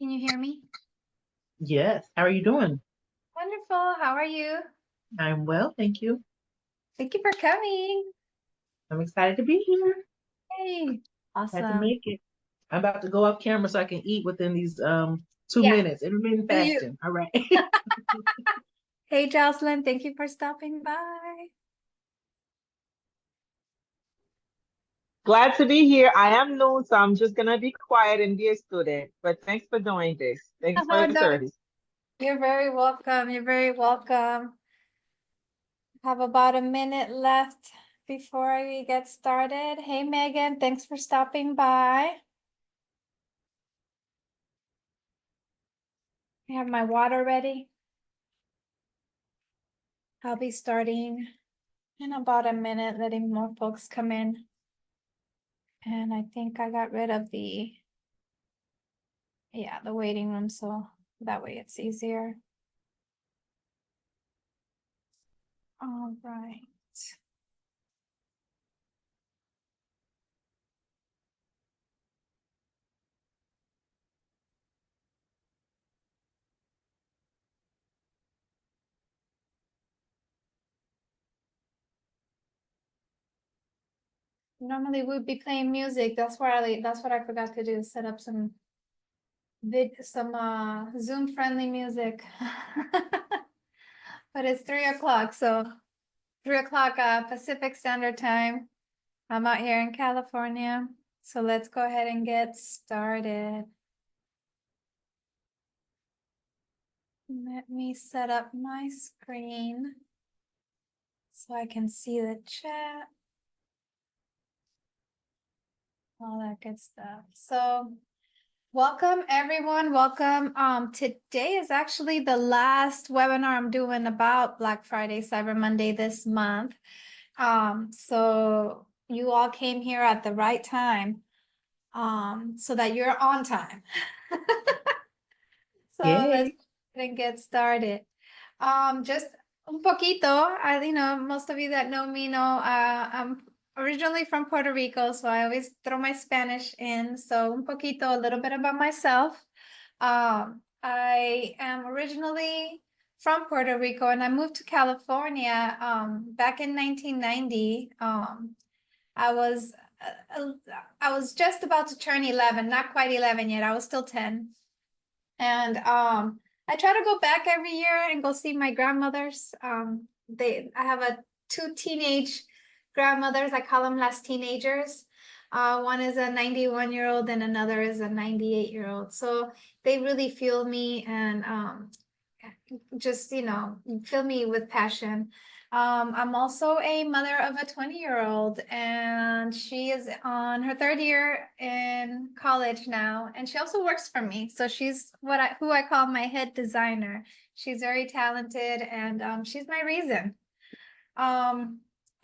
Can you hear me? Yes. How are you doing? Wonderful. How are you? I'm well, thank you. Thank you for coming. I'm excited to be here. Hey, Had to awesome. make it. I'm about to go off camera so I can eat within these 2 minutes. Intermittent Yeah, you. fasting. All right. Hey, Jocelyn, thank you for stopping by. Glad to be here. I am new, so I'm just gonna be quiet and be a student. But thanks for doing this. Thanks for Oh, the no, service. you're very welcome. You're very welcome. Have about a minute left before we get started. Hey, Megan, thanks for stopping by. I have my water ready. I'll be starting in about a minute, letting more folks come in. And I think I got rid of the waiting room, so that way it's easier. All right. Normally we'd be playing music. That's what I forgot to do, set up some Zoom friendly music. But it's 3 o'clock, so 3 o'clock Pacific Standard Time. I'm out here in California, so let's go ahead and get started. Let me set up my screen so I can see the chat. All that good stuff. So welcome everyone. Welcome. Today is actually the last webinar I'm doing about Black Friday, Cyber Monday this month. So you all came here at the right time, so that you're on time. So let's Yay. get started. Just un poquito. Most of you that know me know I'm originally from Puerto Rico, so I always throw my Spanish in. So un poquito, a little bit about myself. I am originally from Puerto Rico, and I moved to California back in 1990. I was I was just about to turn 11, not quite 11 yet. I was still 10. And I try to go back every year and go see my grandmothers. I have two teenage grandmothers. I call them las teenagers. One is a 91-year-old and another is a 98-year-old. So they really fuel me and just, fill me with passion. I'm also a mother of a 20-year-old, and she is on her third year in college now, and she also works for me. So she's who I call my head designer. She's very talented, and she's my reason.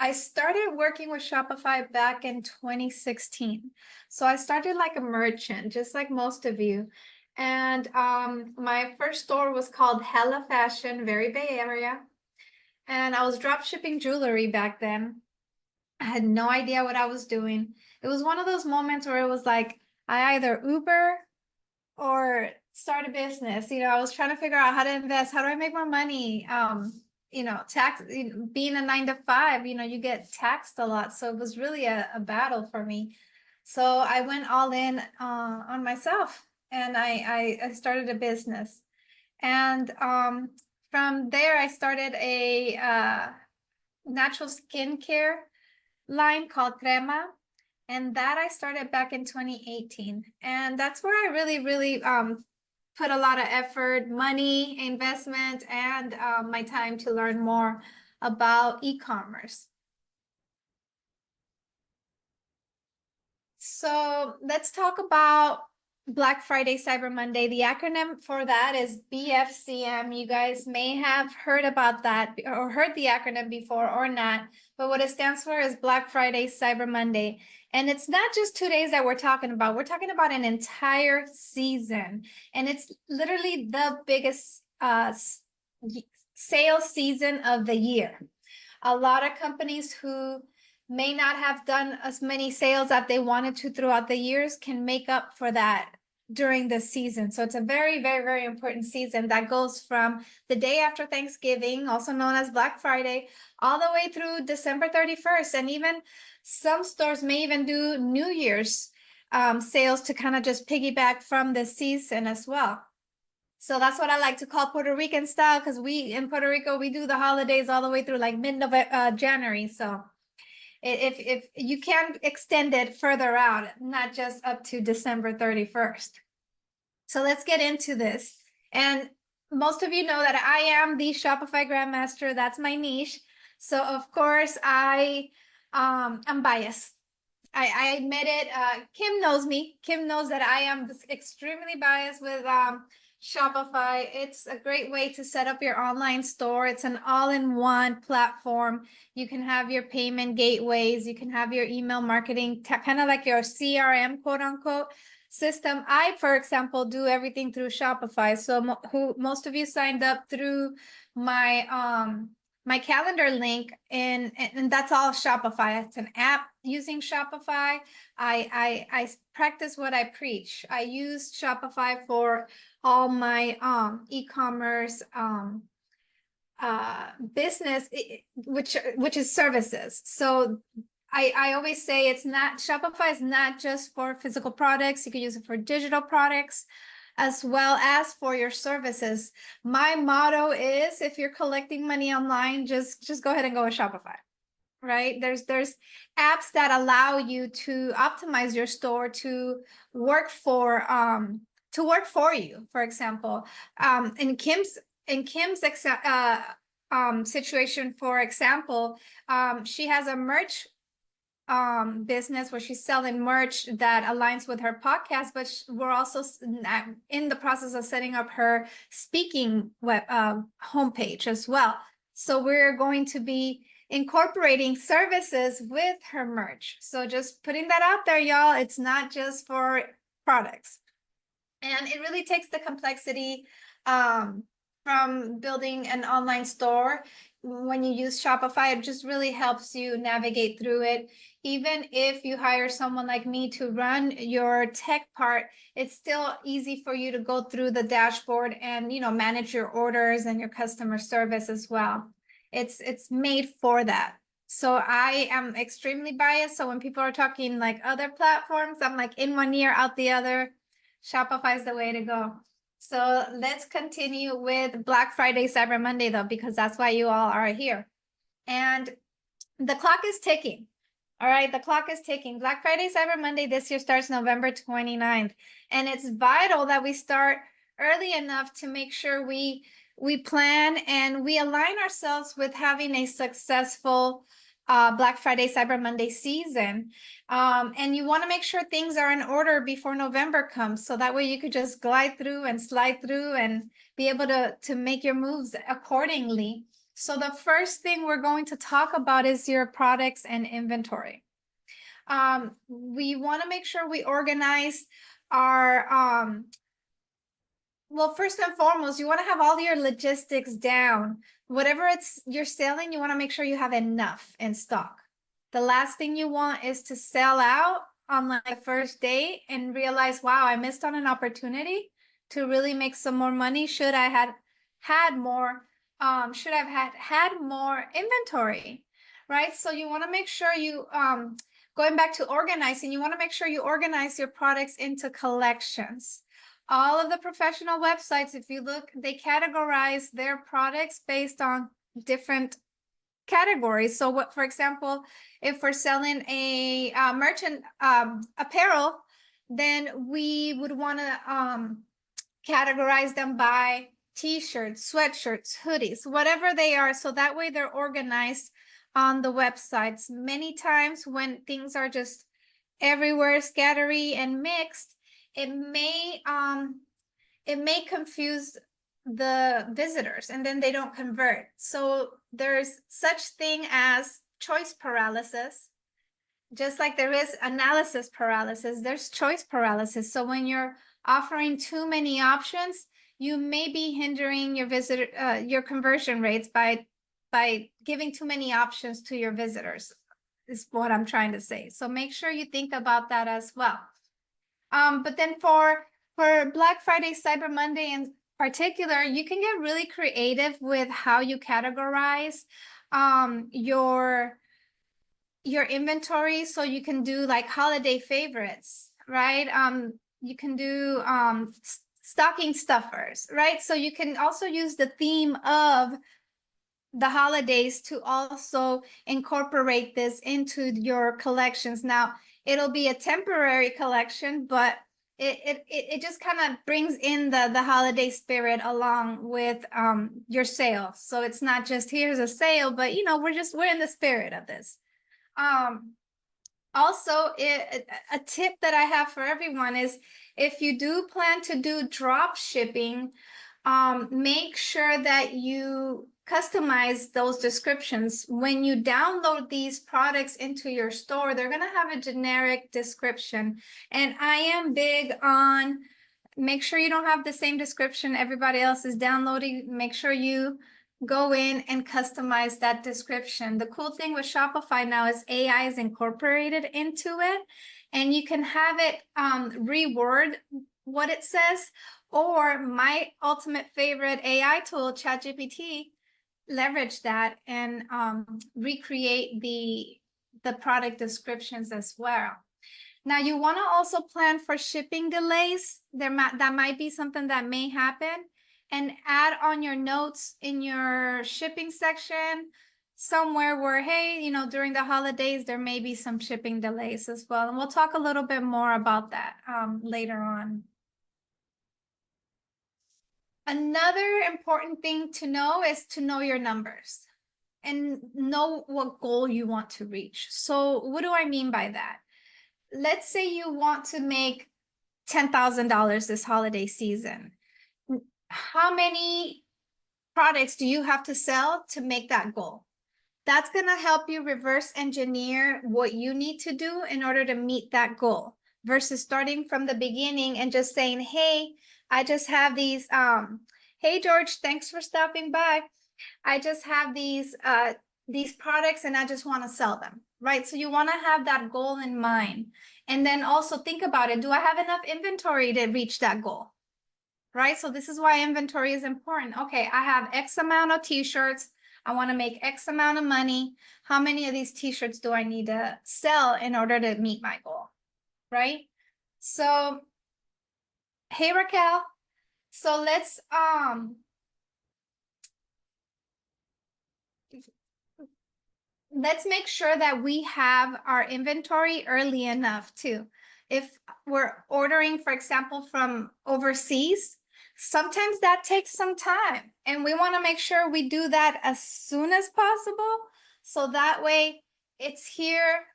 I started working with Shopify back in 2016. So I started like a merchant, just like most of you. And my first store was called Hella Fashion, very Bay Area. And I was drop shipping jewelry back then. I had no idea what I was doing. It was one of those moments where it was like, I either Uber or start a business. I was trying to figure out how to invest. How do I make more money? Tax, being a 9 to 5, you get taxed a lot. So it was really a battle for me. So I went all in on myself, and I started a business. And from there, I started a natural skincare line called Crema. And that I started back in 2018. And that's where I really, really put a lot of effort, money, investment, and my time to learn more about e-commerce. So let's talk about Black Friday, Cyber Monday. The acronym for that is BFCM. You guys may have heard about that or heard the acronym before or not, but what it stands for is Black Friday, Cyber Monday. And it's not just 2 days that we're talking about. We're talking about an entire season. And it's literally the biggest sales season of the year. A lot of companies who may not have done as many sales that they wanted to throughout the years can make up for that during this season. So it's a very, very, very important season that goes from the day after Thanksgiving, also known as Black Friday, all the way through December 31st. And even some stores may even do New Year's sales to kind of just piggyback from the season as well. So that's what I like to call Puerto Rican style, because we in Puerto Rico, we do the holidays all the way through like January. So if you can extend it further out, not just up to December 31st. So let's get into this. And most of you know that I am the Shopify GrandMaster. That's my niche. So of course I'm biased. I admit it. Kim knows me. Kim knows that I am extremely biased with Shopify. It's a great way to set up your online store. It's an all-in-one platform. You can have your payment gateways. You can have your email marketing, kind of like your CRM, quote unquote, system. I, for example, do everything through Shopify. So most of you signed up through my my calendar link, and that's all Shopify. It's an app using Shopify. I practice what I preach. I use Shopify for all my e-commerce business, which is services. So I always say it's not, Shopify is not just for physical products. You can use it for digital products as well as for your services. My motto is, if you're collecting money online, just go ahead and go with Shopify. Right? There's apps that allow you to optimize your store to work for you. For example, in Kim's situation, for example, she has a merch business where she's selling merch that aligns with her podcast, but we're also in the process of setting up her speaking web homepage as well. So we're going to be incorporating services with her merch. So just putting that out there, y'all. It's not just for products. And it really takes the complexity from building an online store. When you use Shopify, it just really helps you navigate through it. Even if you hire someone like me to run your tech part, it's still easy for you to go through the dashboard and, you know, manage your orders and your customer service as well. It's made for that. So I am extremely biased. So when people are talking like other platforms, I'm like in one ear, out the other. Shopify is the way to go. So let's continue with Black Friday, Cyber Monday, though, because that's why you all are here. And the clock is ticking. All right, the clock is ticking. Black Friday, Cyber Monday this year starts November 29th. And it's vital that we start early enough to make sure we plan and we align ourselves with having a successful Black Friday, Cyber Monday season. And you want to make sure things are in order before November comes. So that way you could just glide through and slide through and be able to make your moves accordingly. So the first thing we're going to talk about is your products and inventory. We want to make sure we organize our, well, first and foremost, you want to have all your logistics down. Whatever you're selling, you want to make sure you have enough in stock. The last thing you want is to sell out on like the first day and realize, wow, I missed on an opportunity to really make some more money. Should I have had more inventory, right? So you want to make sure you, going back to organizing, you want to make sure you organize your products into collections. All of the professional websites, if you look, they categorize their products based on different categories. So what, for example, if we're selling a merchant apparel, then we would want to categorize them by t-shirts, sweatshirts, hoodies, whatever they are. So that way they're organized on the websites. Many times when things are just everywhere, scattery and mixed, it may confuse the visitors and then they don't convert. So there's such thing as choice paralysis. Just like there is analysis paralysis, there's choice paralysis. So when you're offering too many options, you may be hindering your your conversion rates by giving too many options to your visitors, is what I'm trying to say. So make sure you think about that as well. But then for For Black Friday, Cyber Monday in particular, you can get really creative with how you categorize your inventory. So you can do like holiday favorites, right? You can do stocking stuffers, right? So you can also use the theme of the holidays to also incorporate this into your collections. Now, it'll be a temporary collection, but it just kind of brings in the holiday spirit along with your sale. So it's not just here's a sale, but you know, we're in the spirit of this. Also, a tip that I have for everyone is if you do plan to do drop shipping, make sure that you customize those descriptions. When you download these products into your store, they're going to have a generic description. And I am big on make sure you don't have the same description everybody else is downloading. Make sure you go in and customize that description. The cool thing with Shopify now is AI is incorporated into it, and you can have it reword what it says, or my ultimate favorite AI tool, ChatGPT, leverage that and recreate the product descriptions as well. Now, you want to also plan for shipping delays. That might be something that may happen, and add on your notes in your shipping section somewhere where, hey, you know, during the holidays, there may be some shipping delays as well. And we'll talk a little bit more about that later on. Another important thing to know is to know your numbers and know what goal you want to reach. So what do I mean by that? Let's say you want to make $10,000 this holiday season. How many products do you have to sell to make that goal? That's going to help you reverse engineer what you need to do in order to meet that goal versus starting from the beginning and just saying, hey, I just have these, hey, George, thanks for stopping by. I just have these products and I just want to sell them, right? So you want to have that goal in mind. And then also think about it. Do I have enough inventory to reach that goal? Right? So this is why inventory is important. Okay, I have X amount of t-shirts. I want to make X amount of money. How many of these t-shirts do I need to sell in order to meet my goal? Right? So, hey, Raquel. So let's make sure that we have our inventory early enough too. If we're ordering, for example, from overseas, sometimes that takes some time, and we want to make sure we do that as soon as possible. So that way it's here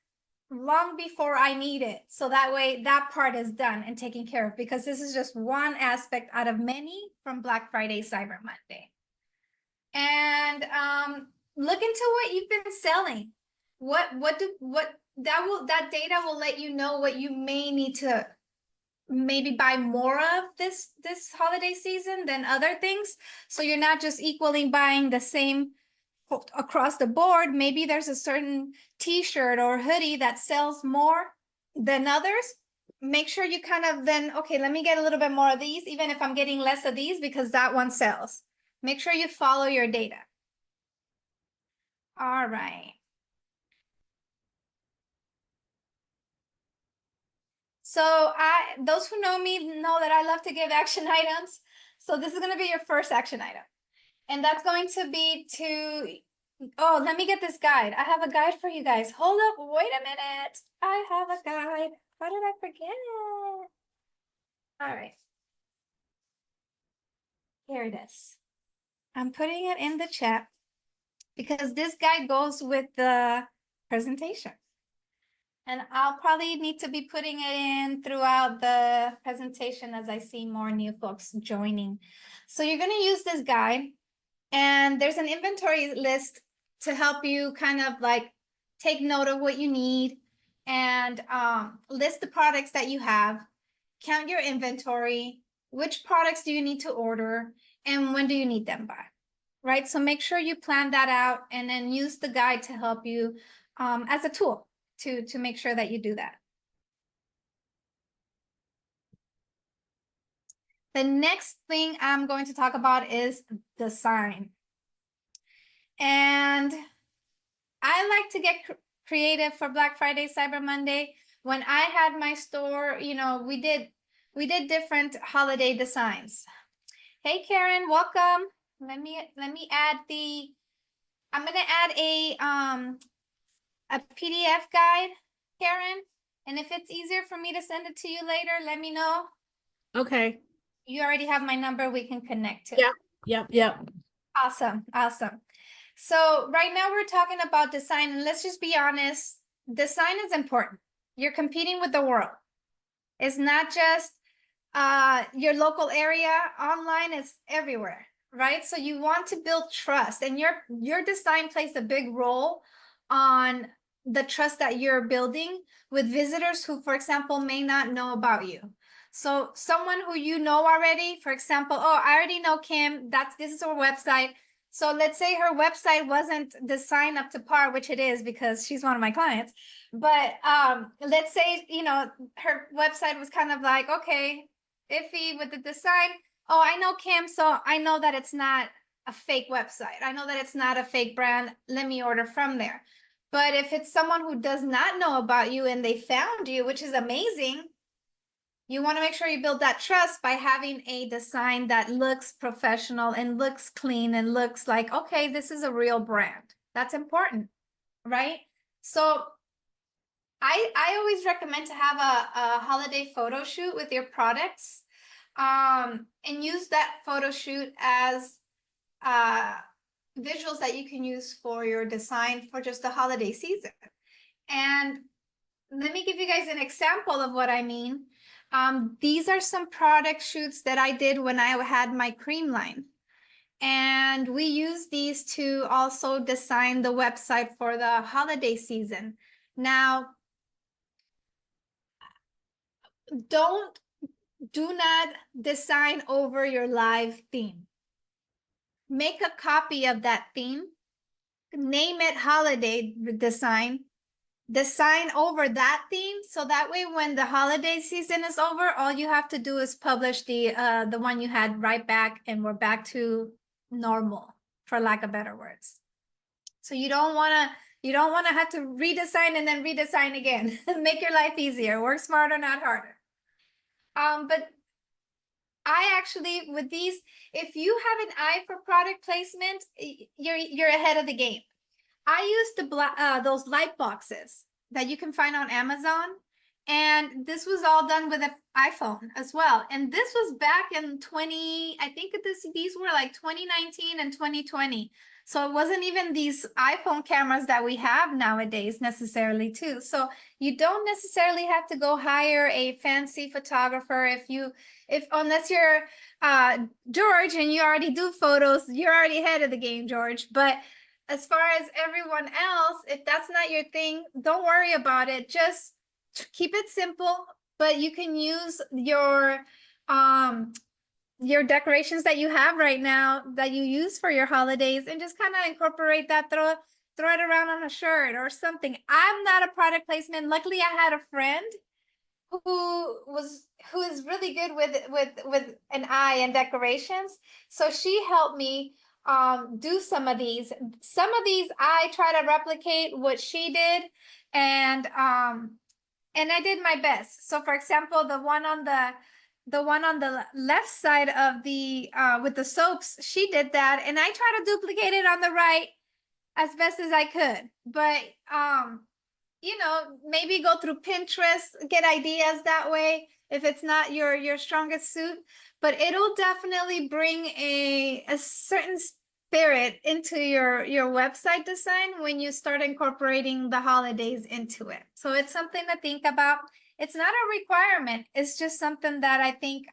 long before I need it. So that way that part is done and taken care of, because this is just one aspect out of many from Black Friday, Cyber Monday. And look into what you've been selling. That data will let you know what you may need to maybe buy more of this holiday season than other things. So you're not just equally buying the same across the board. Maybe there's a certain t-shirt or hoodie that sells more than others. Make sure you kind of then, okay, let me get a little bit more of these, even if I'm getting less of these, because that one sells. Make sure you follow your data. All right. So those who know me know that I love to give action items. So this is going to be your first action item. And that's going to be oh, let me get this guide. I have a guide for you guys. Hold up. Wait a minute. I have a guide. How did I forget it? All right. Here it is. I'm putting it in the chat because this guide goes with the presentation. And I'll probably need to be putting it in throughout the presentation as I see more new folks joining. So you're going to use this guide, and there's an inventory list to help you kind of like take note of what you need and list the products that you have, count your inventory, which products do you need to order, and when do you need them by, right? So make sure you plan that out and then use the guide to help you as a tool to make sure that you do that. The next thing I'm going to talk about is design. And I like to get creative for Black Friday, Cyber Monday. When I had my store, you know, we did different holiday designs. Hey Karen, welcome. Let me add the, I'm gonna add a PDF guide, Karen. And if it's easier for me to send it to you later, let me know. Okay. You already have my number, we can connect to. Yep. Awesome. So right now we're talking about design, and let's just be honest, design is important. You're competing with the world. It's not just your local area, online, it's everywhere, right? So you want to build trust, and your design plays a big role on the trust that you're building with visitors who, for example, may not know about you. So someone who you know already, for example, oh, I already know Kim, this is her website. So let's say her website wasn't designed up to par, which it is because she's one of my clients. But let's say, you know, her website was kind of like, okay, iffy with the design. Oh, I know Kim, so I know that it's not a fake website. I know that it's not a fake brand. Let me order from there. But if it's someone who does not know about you and they found you, which is amazing, you want to make sure you build that trust by having a design that looks professional and looks clean and looks like, okay, this is a real brand. That's important, right? So I always recommend to have a holiday photo shoot with your products, and use that photo shoot as visuals that you can use for your design for just the holiday season. And let me give you guys an example of what I mean. These are some product shoots that I did when I had my cream line. And we use these to also design the website for the holiday season. Now, do not design over your live theme. Make a copy of that theme, name it holiday design over that theme, so that way when the holiday season is over, all you have to do is publish the one you had right back, and we're back to normal, for lack of better words. So you don't want to have to redesign and then redesign again. Make your life easier. Work smarter, not harder. But I actually, with these, if you have an eye for product placement, you're ahead of the game. I used those light boxes that you can find on Amazon, and this was all done with an iPhone as well. And this was back in these were like 2019 and 2020. So it wasn't even these iPhone cameras that we have nowadays necessarily too. So you don't necessarily have to go hire a fancy photographer unless you're George and you already do photos, you're already ahead of the game, George. But as far as everyone else, if that's not your thing, don't worry about it. Just keep it simple, but you can use your decorations that you have right now that you use for your holidays and just kind of incorporate that, throw it around on a shirt or something. I'm not a product placement. Luckily, I had a friend who is really good with an eye and decorations. So she helped me do some of these. Some of these I try to replicate what she did, and I did my best. So for example, the one on the left side of the with the soaps, she did that, and I try to duplicate it on the right as best as I could. But you know, maybe go through Pinterest, get ideas that way if it's not your strongest suit. But it'll definitely bring a certain spirit into your website design when you start incorporating the holidays into it. So it's something to think about. It's not a requirement. It's just something that I think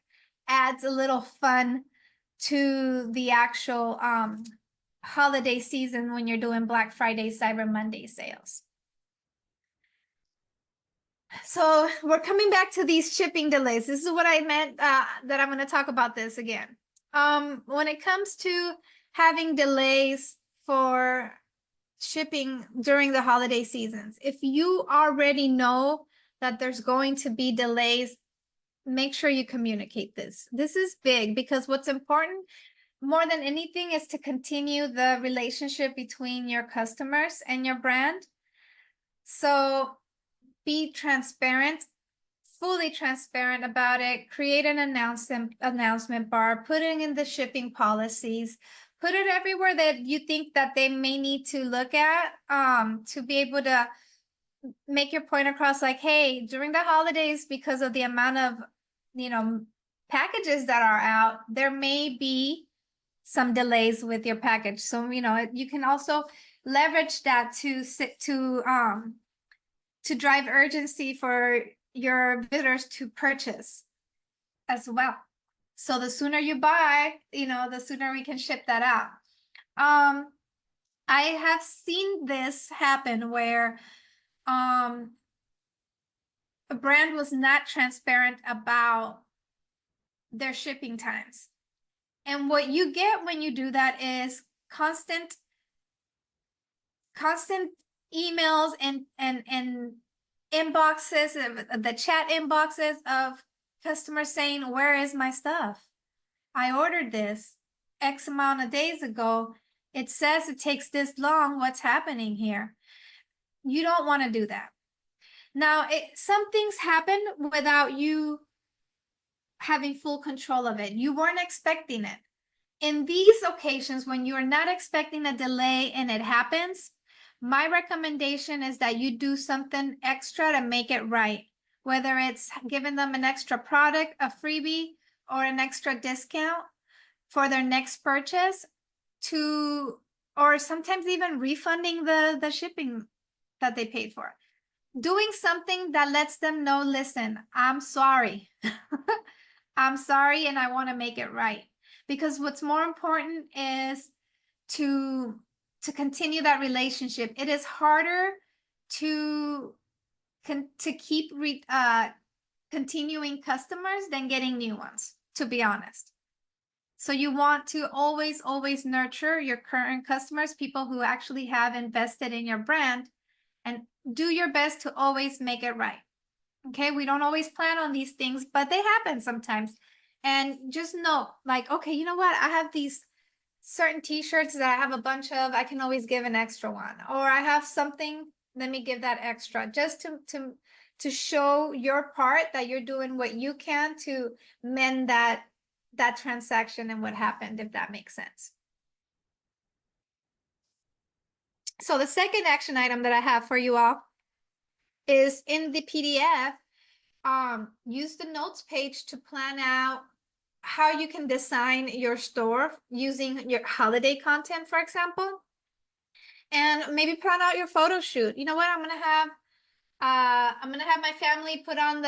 adds a little fun to the actual holiday season when you're doing Black Friday, Cyber Monday sales. So we're coming back to these shipping delays. This is what I meant, that I'm going to talk about this again. When it comes to having delays for shipping during the holiday seasons, if you already know that there's going to be delays make sure you communicate this. This is big because what's important more than anything is to continue the relationship between your customers and your brand. So be transparent, fully transparent about it. Create an announcement bar, put it in the shipping policies, put it everywhere that you think that they may need to look at to be able to make your point across, like, hey, during the holidays, because of the amount of, you know, packages that are out, there may be some delays with your package. So, you know, you can also leverage that to drive urgency for your visitors to purchase as well. So the sooner you buy, you know, the sooner we can ship that out. I have seen this happen where a brand was not transparent about their shipping times. And what you get when you do that is constant emails and inboxes, the chat inboxes of customers saying, where is my stuff? I ordered this X amount of days ago. It says it takes this long. What's happening here? You don't want to do that. Now, some things happen without you having full control of it. You weren't expecting it. In these occasions, when you are not expecting a delay and it happens, my recommendation is that you do something extra to make it right. Whether it's giving them an extra product, a freebie, or an extra discount for their next purchase, or sometimes even refunding the shipping that they paid for. Doing something that lets them know, listen, I'm sorry. I'm sorry, and I want to make it right. Because what's more important is to continue that relationship. It is harder to keep continuing customers than getting new ones, to be honest. So you want to always nurture your current customers, people who actually have invested in your brand, and do your best to always make it right. Okay, we don't always plan on these things, but they happen sometimes. And just know, like, okay, you know what? I have these certain t-shirts that I have a bunch of. I can always give an extra one. Or I have something, let me give that extra. Just to show your part that you're doing what you can to mend that transaction and what happened, if that makes sense. So the second action item that I have for you all is in the PDF. Use the notes page to plan out how you can design your store using your holiday content, for example, and maybe plan out your photo shoot. You know what? I'm gonna have my family put on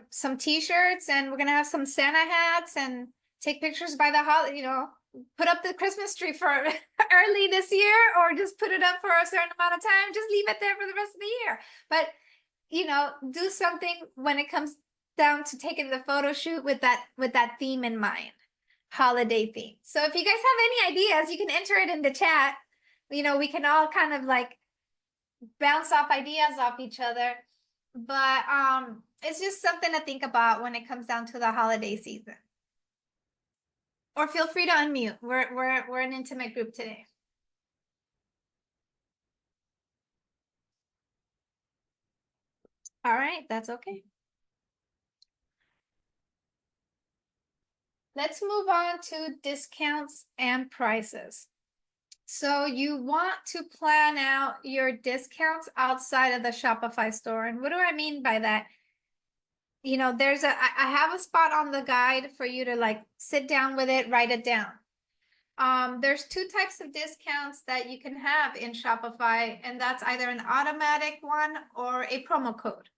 some t-shirts, and we're gonna have some Santa hats and take pictures by the holiday. You know, put up the Christmas tree for early this year, or just put it up for a certain amount of time. Just leave it there for the rest of the year. But you know, do something when it comes down to taking the photo shoot with that theme in mind, holiday theme. So if you guys have any ideas, you can enter it in the chat. You know, we can all kind of like bounce off ideas off each other. But it's just something to think about when it comes down to the holiday season. Or feel free to unmute. We're an intimate group today. All right, that's okay. Let's move on to discounts and prices. So you want to plan out your discounts outside of the Shopify store. And what do I mean by that? You know, I have a spot on the guide for you to like sit down with it, write it down. There's two types of discounts that you can have in Shopify, and that's either an automatic one or a promo code.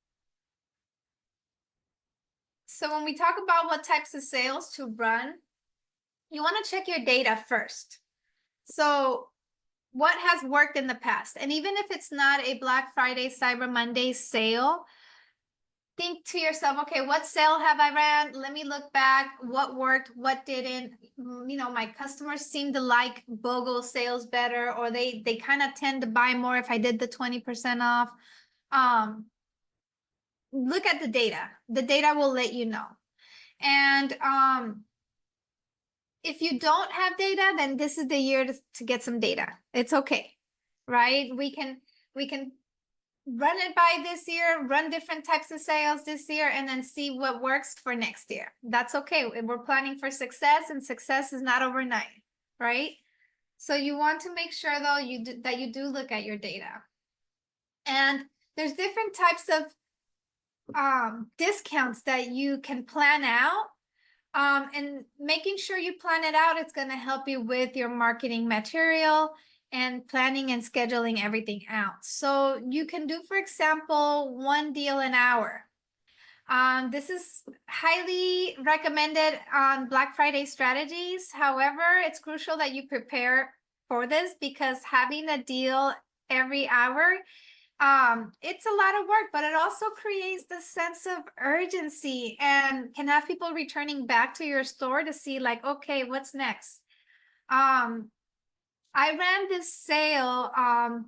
So when we talk about what types of sales to run, you want to check your data first. So what has worked in the past? And even if it's not a Black Friday, Cyber Monday sale, think to yourself, okay, what sale have I ran? Let me look back. What worked? What didn't? You know, my customers seem to like BOGO sales better, or they kind of tend to buy more if I did the 20% off. look at the data. The data will let you know. And if you don't have data, then this is the year to get some data. It's okay, right? We can run it by this year, run different types of sales this year, and then see what works for next year. That's okay. We're planning for success, and success is not overnight, right? So you want to make sure though that you do look at your data. And there's different types of discounts that you can plan out. And making sure you plan it out, it's going to help you with your marketing material and planning and scheduling everything out. So you can do, for example, 1 deal an hour. This is highly recommended on Black Friday strategies. However, it's crucial that you prepare for this, because having a deal every hour, it's a lot of work, but it also creates the sense of urgency and can have people returning back to your store to see like, okay, what's next? I ran this sale, I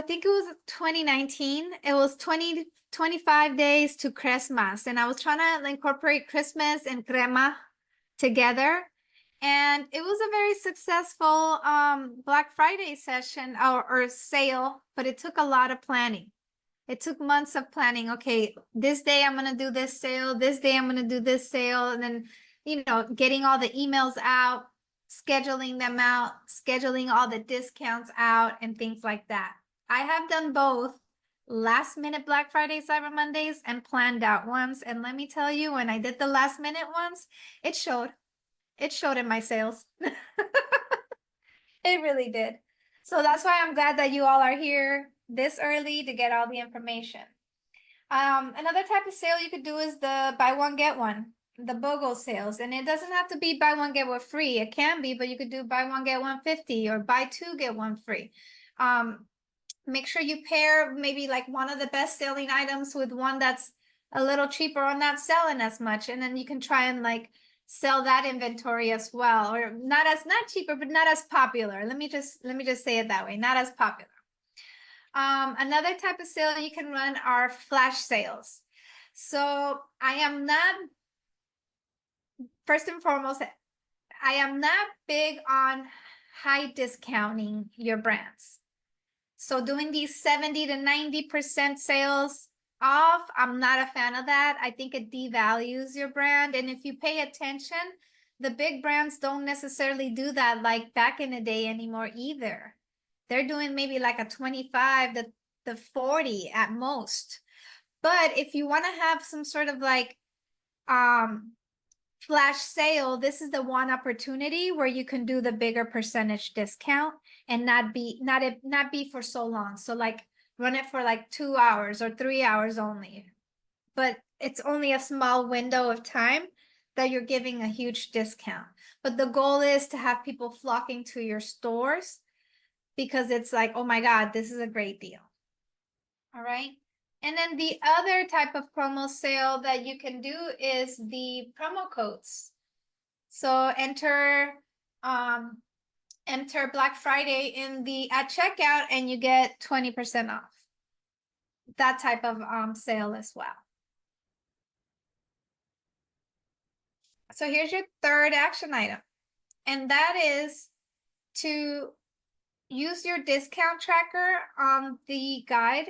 think it was 2019. It was 25 days to Christmas, and I was trying to incorporate Christmas and crema together. And it was a very successful Black Friday session or sale, but it took a lot of planning. It took months of planning. Okay, this day I'm going to do this sale. This day I'm going to do this sale. And then, you know, getting all the emails out, scheduling them out, scheduling all the discounts out, and things like that. I have done both last minute Black Friday, Cyber Mondays, and planned out ones. And let me tell you, when I did the last minute ones, it showed. It showed in my sales. It really did. So that's why I'm glad that you all are here this early to get all the information. Another type of sale you could do is the buy one, get one, the BOGO sales. And it doesn't have to be buy one, get one free. It can be, but you could do buy one, get one 50, or buy two, get one free. Make sure you pair maybe like one of the best selling items with one that's a little cheaper or not selling as much. And then you can try and like sell that inventory as well, or not cheaper, but not as popular. Let me just say it that way, not as popular. Another type of sale you can run are flash sales. So first and foremost, I am not big on high discounting your brands. So doing these 70 to 90% sales off, I'm not a fan of that. I think it devalues your brand. And if you pay attention, the big brands don't necessarily do that like back in the day anymore either. They're doing maybe like a 25 to 40 at most. But if you want to have some sort of like flash sale, this is the one opportunity where you can do the bigger percentage discount and not be for so long. So like run it for like 2 hours or 3 hours only. But it's only a small window of time that you're giving a huge discount. But the goal is to have people flocking to your stores because it's like, oh my God, this is a great deal. All right. And then the other type of promo sale that you can do is the promo codes. So enter Black Friday at checkout and you get 20% off. That type of sale as well. So here's your third action item, and that is to use your discount tracker on the guide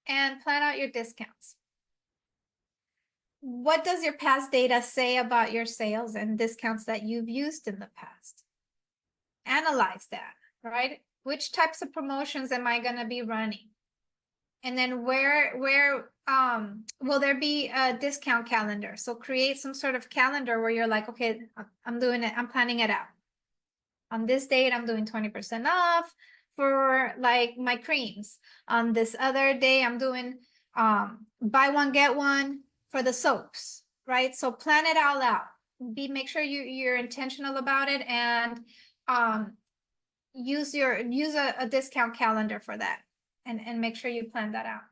and plan out your discounts. What does your past data say about your sales and discounts that you've used in the past? Analyze that, right? Which types of promotions am I going to be running? And then where will there be a discount calendar? So create some sort of calendar where you're like, okay, I'm doing it. I'm planning it out. On this date, I'm doing 20% off for like my creams. On this other day, I'm doing buy one, get one for the soaps, right? So plan it all out. Make sure you're intentional about it, and use a discount calendar for that, and make sure you plan that out.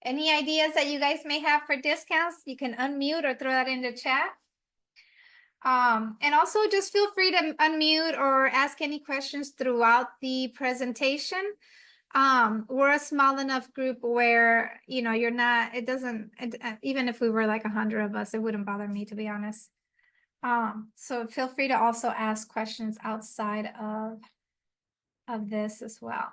Any ideas that you guys may have for discounts, you can unmute or throw that in the chat. And also just feel free to unmute or ask any questions throughout the presentation. We're a small enough group where, you're not, even if we were like 100 of us, it wouldn't bother me, to be honest. So feel free to also ask questions outside of this as well.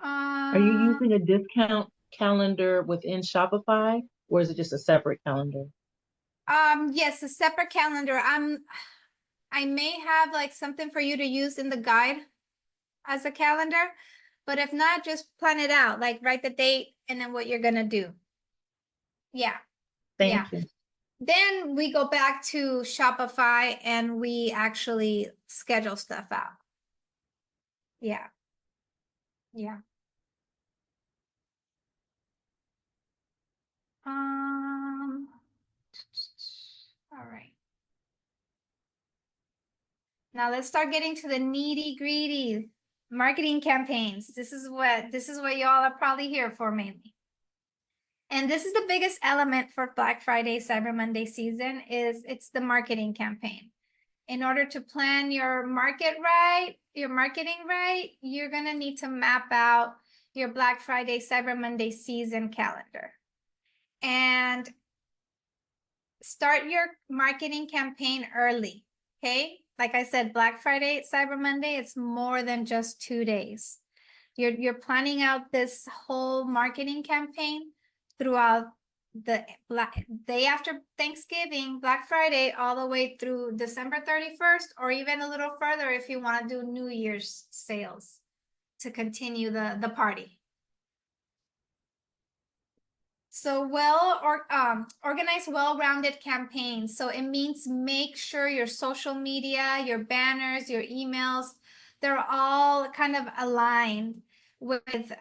Are you using a discount calendar within Shopify, or is it just a separate calendar? Yes, a separate calendar. I may have like something for you to use in the guide as a calendar, but if not, just plan it out, like write the date and then what you're gonna do. Yeah. Thank you. Then we go back to Shopify and we actually schedule stuff out. Yeah. Yeah. All right. Now let's start getting to the nitty-gritty marketing campaigns. This is what y'all are probably here for mainly. And this is the biggest element for Black Friday, Cyber Monday season it's the marketing campaign. In order to plan your marketing right, you're gonna need to map out your Black Friday, Cyber Monday season calendar. And start your marketing campaign early, okay? Like I said, Black Friday, Cyber Monday, it's more than just 2 days. You're planning out this whole marketing campaign throughout the day after Thanksgiving, Black Friday, all the way through December 31st, or even a little further if you want to do New Year's sales to continue the party. So organize well-rounded campaigns. So it means make sure your social media, your banners, your emails, they're all kind of aligned with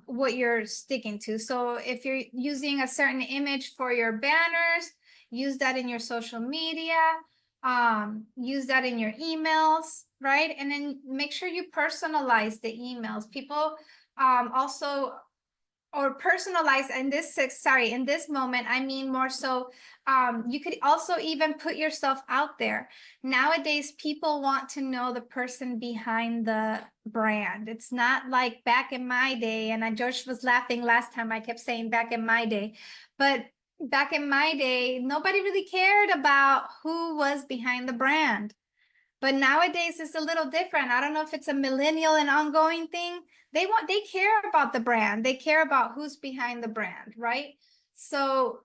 what you're sticking to. So if you're using a certain image for your banners, use that in your social media, use that in your emails, right? And then make sure you personalize the emails. People also or personalize in this moment, I mean more so you could also even put yourself out there. Nowadays people want to know the person behind the brand. It's not like back in my day, and George was laughing last time I kept saying back in my day, but back in my day nobody really cared about who was behind the brand. But nowadays it's a little different. I don't know if it's a millennial and ongoing thing. They care about the brand. They care about who's behind the brand, right? So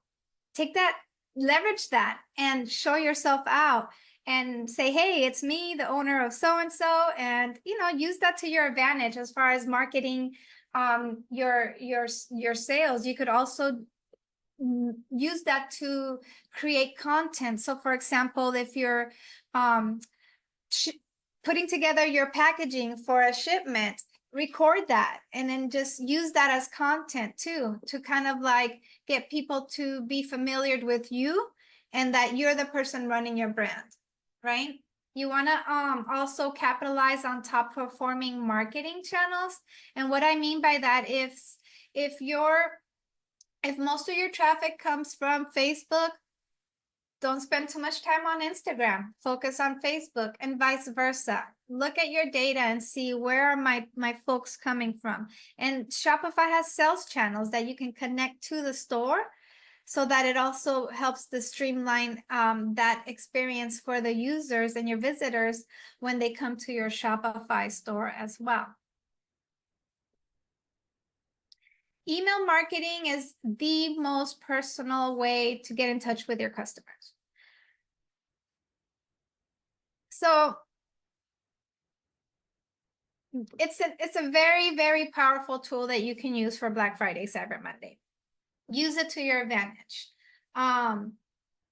take that, leverage that, and show yourself out and say, hey, it's me, the owner of so-and-so, and use that to your advantage as far as marketing your sales. You could also use that to create content. So for example, if you're putting together your packaging for a shipment, record that and then just use that as content too, to kind of like get people to be familiar with you and that you're the person running your brand, right? You want to also capitalize on top performing marketing channels. And what I mean by that, if most of your traffic comes from Facebook, don't spend too much time on Instagram. Focus on Facebook and vice versa. Look at your data and see where are my folks coming from. And Shopify has sales channels that you can connect to the store so that it also helps to streamline that experience for the users and your visitors when they come to your Shopify store as well. Email marketing is the most personal way to get in touch with your customers. So it's a very, very powerful tool that you can use for Black Friday, Cyber Monday. Use it to your advantage.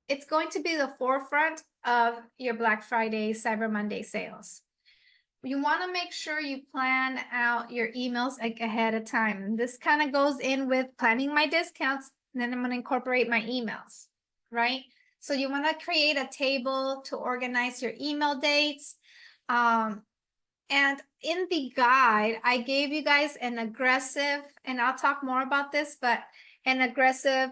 It's going to be the forefront of your Black Friday, Cyber Monday sales. You want to make sure you plan out your emails ahead of time. And this kind of goes in with planning my discounts, and then I'm going to incorporate my emails, right? So you want to create a table to organize your email dates. And in the guide, I gave you guys an aggressive, and I'll talk more about this, but an aggressive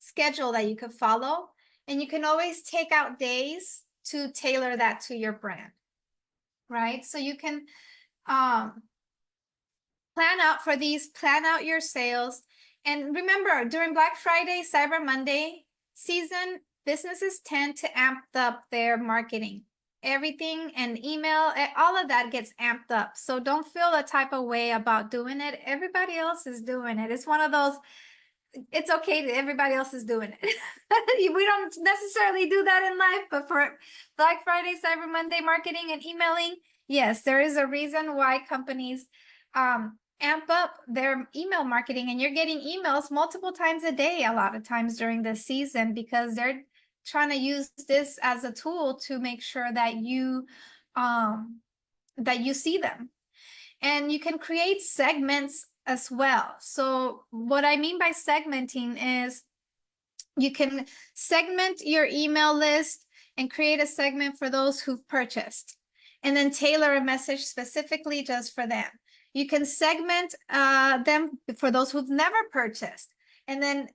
schedule that you could follow. And you can always take out days to tailor that to your brand. right? So you can plan out for these, plan out your sales. And remember, during Black Friday, Cyber Monday season, businesses tend to amp up their marketing. Everything and email, all of that gets amped up. So don't feel a type of way about doing it. Everybody else is doing it. It's one of those, it's okay that everybody else is doing it. We don't necessarily do that in life, but for Black Friday, Cyber Monday marketing and emailing, yes, there is a reason why companies amp up their email marketing, and you're getting emails multiple times a day a lot of times during this season, because they're trying to use this as a tool to make sure that you see them. And you can create segments as well. So what I mean by segmenting is you can segment your email list and create a segment for those who've purchased, and then tailor a message specifically just for them. You can segment them for those who've never purchased, and then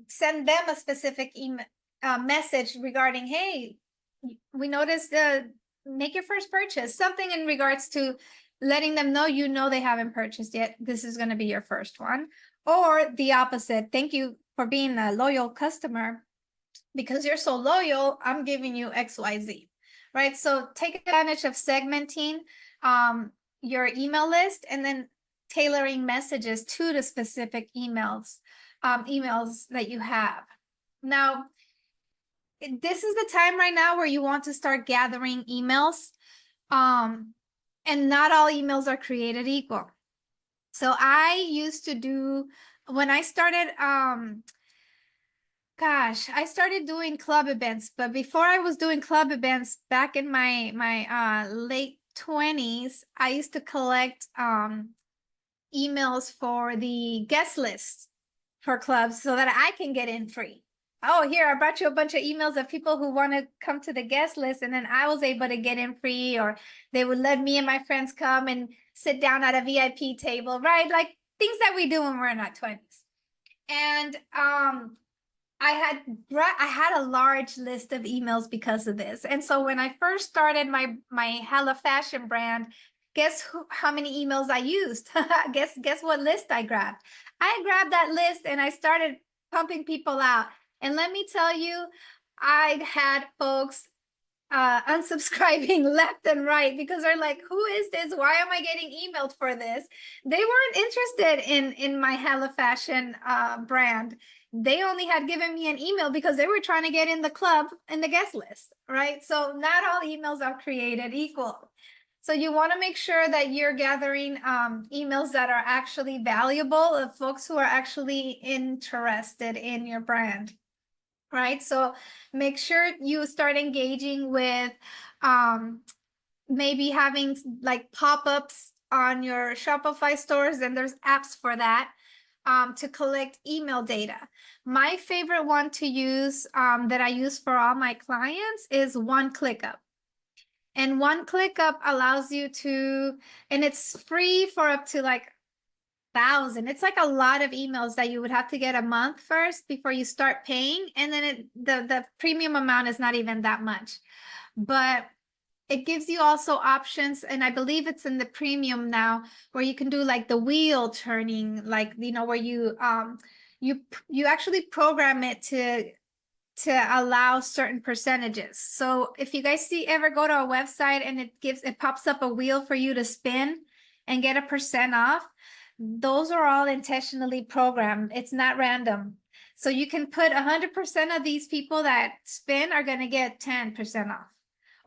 send them a specific email message regarding, hey, we noticed make your first purchase, something in regards to letting them know, you know, they haven't purchased yet. This is going to be your first one. Or the opposite. Thank you for being a loyal customer. Because you're so loyal, I'm giving you XYZ, right? So take advantage of segmenting your email list, and then tailoring messages to the specific emails that you have. Now, this is the time right now where you want to start gathering emails. And not all emails are created equal. So I used to do, when I started, I started doing club events, but before I was doing club events, back in my late 20s, I used to collect emails for the guest lists for clubs so that I can get in free. Oh, here, I brought you a bunch of emails of people who want to come to the guest list, and then I was able to get in free, or they would let me and my friends come and sit down at a VIP table, right? Like things that we do when we're in our 20s. And I had a large list of emails because of this. And so when I first started my Hella Fashion brand, guess how many emails I used? Guess what list I grabbed? I grabbed that list and I started pumping people out. And let me tell you, I had folks unsubscribing left and right, because they're like, who is this? Why am I getting emailed for this? They weren't interested in my Hella Fashion brand. They only had given me an email because they were trying to get in the club and the guest list, right? So not all emails are created equal. So you want to make sure that you're gathering emails that are actually valuable, of folks who are actually interested in your brand, right? So make sure you start engaging with maybe having like pop-ups on your Shopify stores, and there's apps for that. To collect email data. My favorite one to use that I use for all my clients is OneClickUp. And OneClickUp allows you to, and it's free for up to like 1,000. It's like a lot of emails that you would have to get a month first before you start paying. And then the premium amount is not even that much. But it gives you also options, and I believe it's in the premium now, where you can do like the wheel turning, like, you know, where you actually program it to allow certain percentages. So if you guys ever go to a website and it pops up a wheel for you to spin and get a % off, those are all intentionally programmed. It's not random. So you can put 100% of these people that spin are going to get 10% off.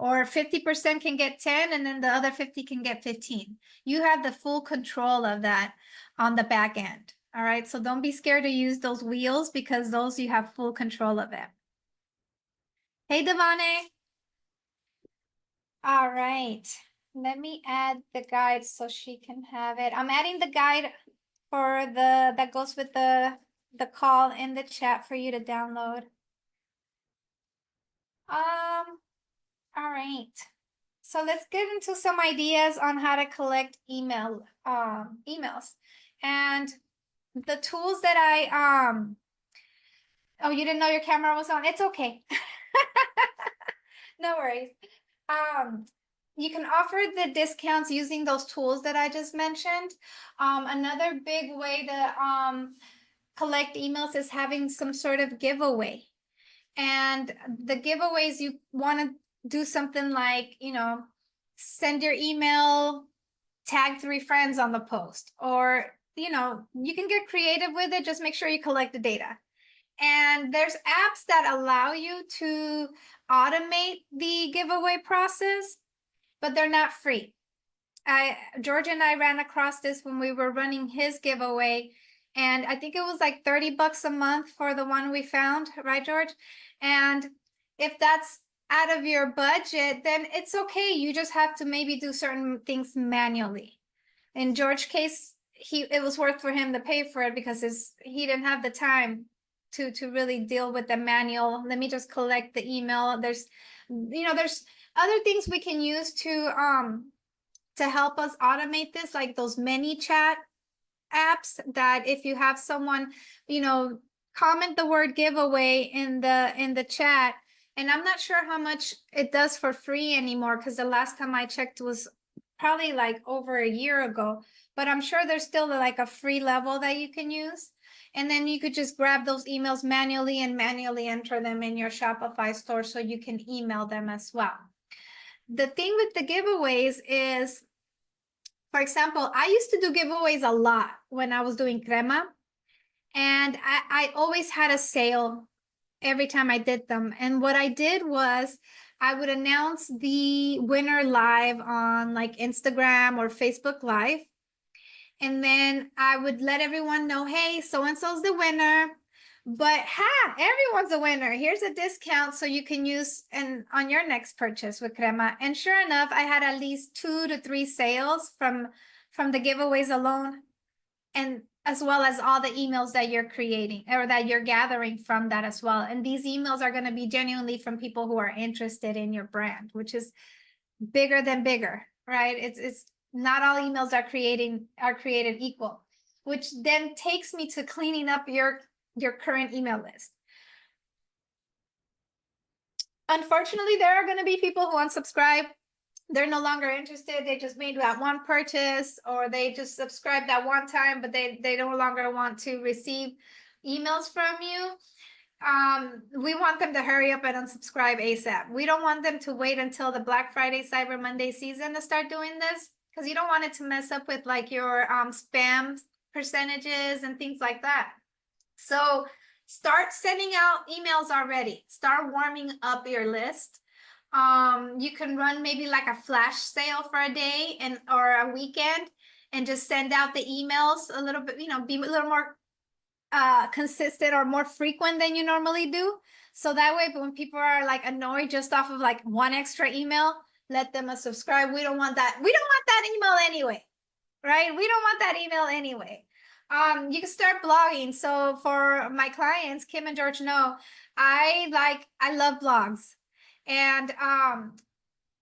Or 50% can get 10, and then the other 50 can get 15. You have the full control of that on the back end. All right. So don't be scared to use those wheels, because those you have full control of it. Hey, Devane. All right. Let me add the guide so she can have it. I'm adding the guide for that goes with the call in the chat for you to download. All right. So let's get into some ideas on how to collect emails. And the tools that oh, you didn't know your camera was on? It's okay. No worries. you can offer the discounts using those tools that I just mentioned. Another big way to collect emails is having some sort of giveaway. And the giveaways, you want to do something like, send your email, tag 3 friends on the post, or, you can get creative with it. Just make sure you collect the data. And there's apps that allow you to automate the giveaway process, but they're not free. George and I ran across this when we were running his giveaway, and I think it was like $30 a month for the one we found, right, George? And if that's out of your budget, then it's okay. You just have to maybe do certain things manually. In George's case, it was worth for him to pay for it because he didn't have the time to really deal with the manual. Let me just collect the email. There's other things we can use to help us automate this, like those ManyChat apps, that if you have someone, comment the word giveaway in the chat. And I'm not sure how much it does for free anymore, because the last time I checked was probably like over a year ago, but I'm sure there's still like a free level that you can use. And then you could just grab those emails manually and manually enter them in your Shopify store so you can email them as well. The thing with the giveaways is, for example, I used to do giveaways a lot when I was doing crema, and I always had a sale every time I did them. And what I did was I would announce the winner live on like Instagram or Facebook Live. And then I would let everyone know, hey, so-and-so's the winner, but everyone's a winner. Here's a discount so you can use on your next purchase with Crema. And sure enough, I had at least 2 to 3 sales from the giveaways alone, and as well as all the emails that you're creating or that you're gathering from that as well. And these emails are going to be genuinely from people who are interested in your brand, which is bigger than bigger, right? It's not all emails are created equal, which then takes me to cleaning up your current email list. Unfortunately, there are going to be people who unsubscribe. They're no longer interested. They just made that one purchase, or they just subscribed that one time, but they no longer want to receive emails from you. We want them to hurry up and unsubscribe ASAP. We don't want them to wait until the Black Friday, Cyber Monday season to start doing this, because you don't want it to mess up with like your spam percentages and things like that. So start sending out emails already. Start warming up your list. You can run maybe like a flash sale for a day or a weekend, and just send out the emails a little bit, be a little more consistent or more frequent than you normally do. So that way, when people are like annoyed just off of like one extra email, let them subscribe. We don't want that. We don't want that email anyway, right? We don't want that email anyway. You can start blogging. So for my clients, Kim and George know, I love blogs. And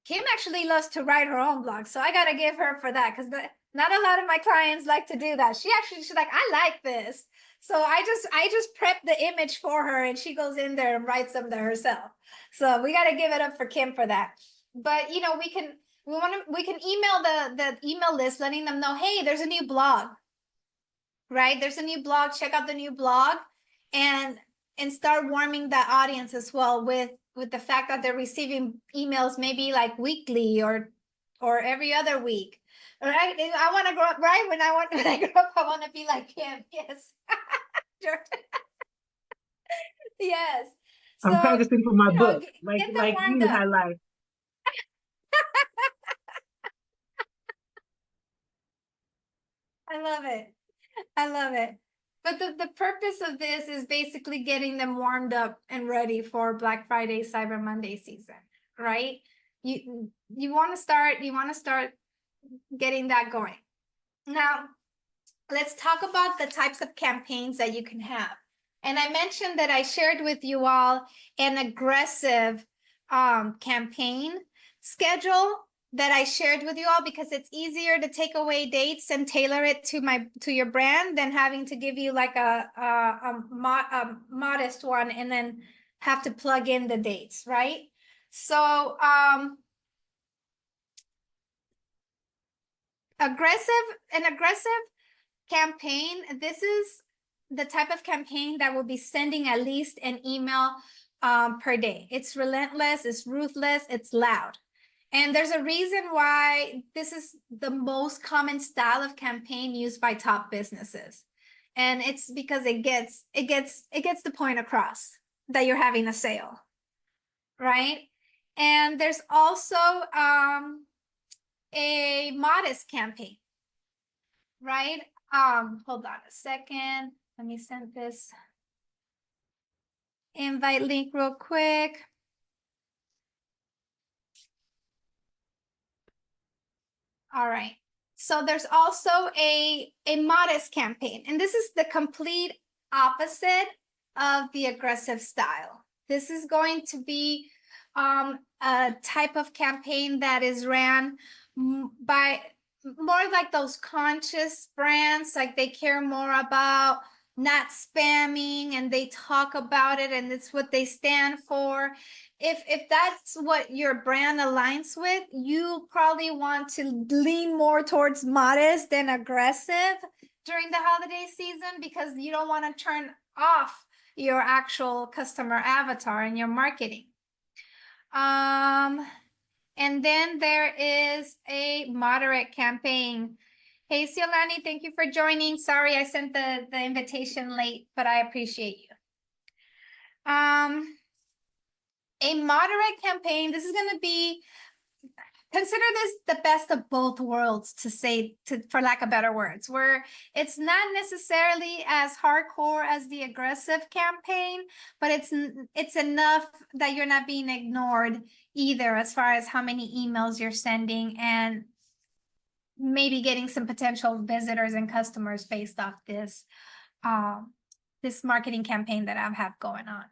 Kim actually loves to write her own blog. So I got to give her for that, because not a lot of my clients like to do that. She's like, I like this. So I just prep the image for her, and she goes in there and writes them to herself. So we got to give it up for Kim for that. But we can email the email list, letting them know, hey, there's a new blog, right? There's a new blog. Check out the new blog, and start warming that audience as well with the fact that they're receiving emails maybe like weekly or every other week. Right? I want to grow up, right? When I grow up, I want to be like him. Yes. Yes. So, I'm practicing for my book, get like them warmed you up. highlight. I love it. I love it. But the purpose of this is basically getting them warmed up and ready for Black Friday, Cyber Monday season, right? You want to start getting that going. Now, let's talk about the types of campaigns that you can have. And I mentioned that I shared with you all an aggressive campaign schedule that I shared with you all, because it's easier to take away dates and tailor it to your brand than having to give you like a modest one and then have to plug in the dates, right? So an aggressive campaign, this is the type of campaign that will be sending at least an email per day. It's relentless, it's ruthless, it's loud. And there's a reason why this is the most common style of campaign used by top businesses. And it's because it gets the point across that you're having a sale, right? And there's also a modest campaign, right? Hold on a second. Let me send this invite link real quick. All right. So there's also a modest campaign, and this is the complete opposite of the aggressive style. This is going to be a type of campaign that is ran by more like those conscious brands, like they care more about not spamming and they talk about it and it's what they stand for. If that's what your brand aligns with, you probably want to lean more towards modest than aggressive during the holiday season, because you don't want to turn off your actual customer avatar in your marketing. And then there is a moderate campaign. Hey, Siolani, thank you for joining. Sorry, I sent the invitation late, but I appreciate you. A moderate campaign, this is going to be, consider this the best of both worlds, for lack of better words, where it's not necessarily as hardcore as the aggressive campaign, but it's enough that you're not being ignored either, as far as how many emails you're sending and maybe getting some potential visitors and customers based off this marketing campaign that I have going on.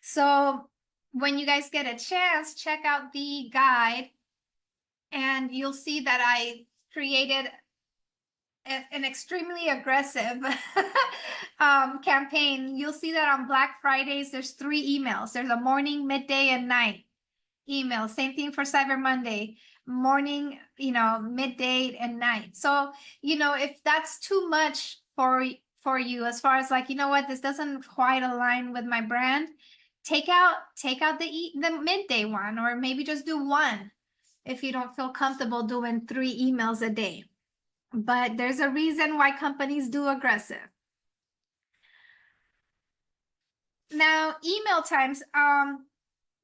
So when you guys get a chance, check out the guide, and you'll see that I created an extremely aggressive campaign. You'll see that on Black Fridays, there's 3 emails. There's a morning, midday, and night email. Same thing for Cyber Monday, morning, midday, and night. So, if that's too much for you, as far as like, what, this doesn't quite align with my brand, take out the midday one, or maybe just do 1 if you don't feel comfortable doing 3 emails a day. But there's a reason why companies do aggressive. Now, email times,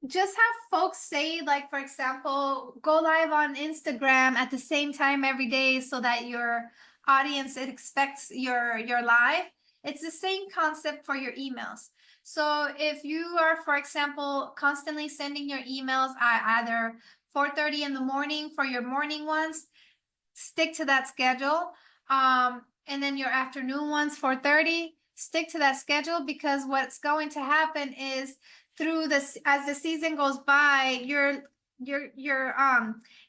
just have folks say, like, for example, go live on Instagram at the same time every day so that your audience expects your live. It's the same concept for your emails. So if you are, for example, constantly sending your emails at either 4:30 in the morning for your morning ones, stick to that schedule. And then your afternoon ones, 4:30, stick to that schedule, because what's going to happen is, as the season goes by, you're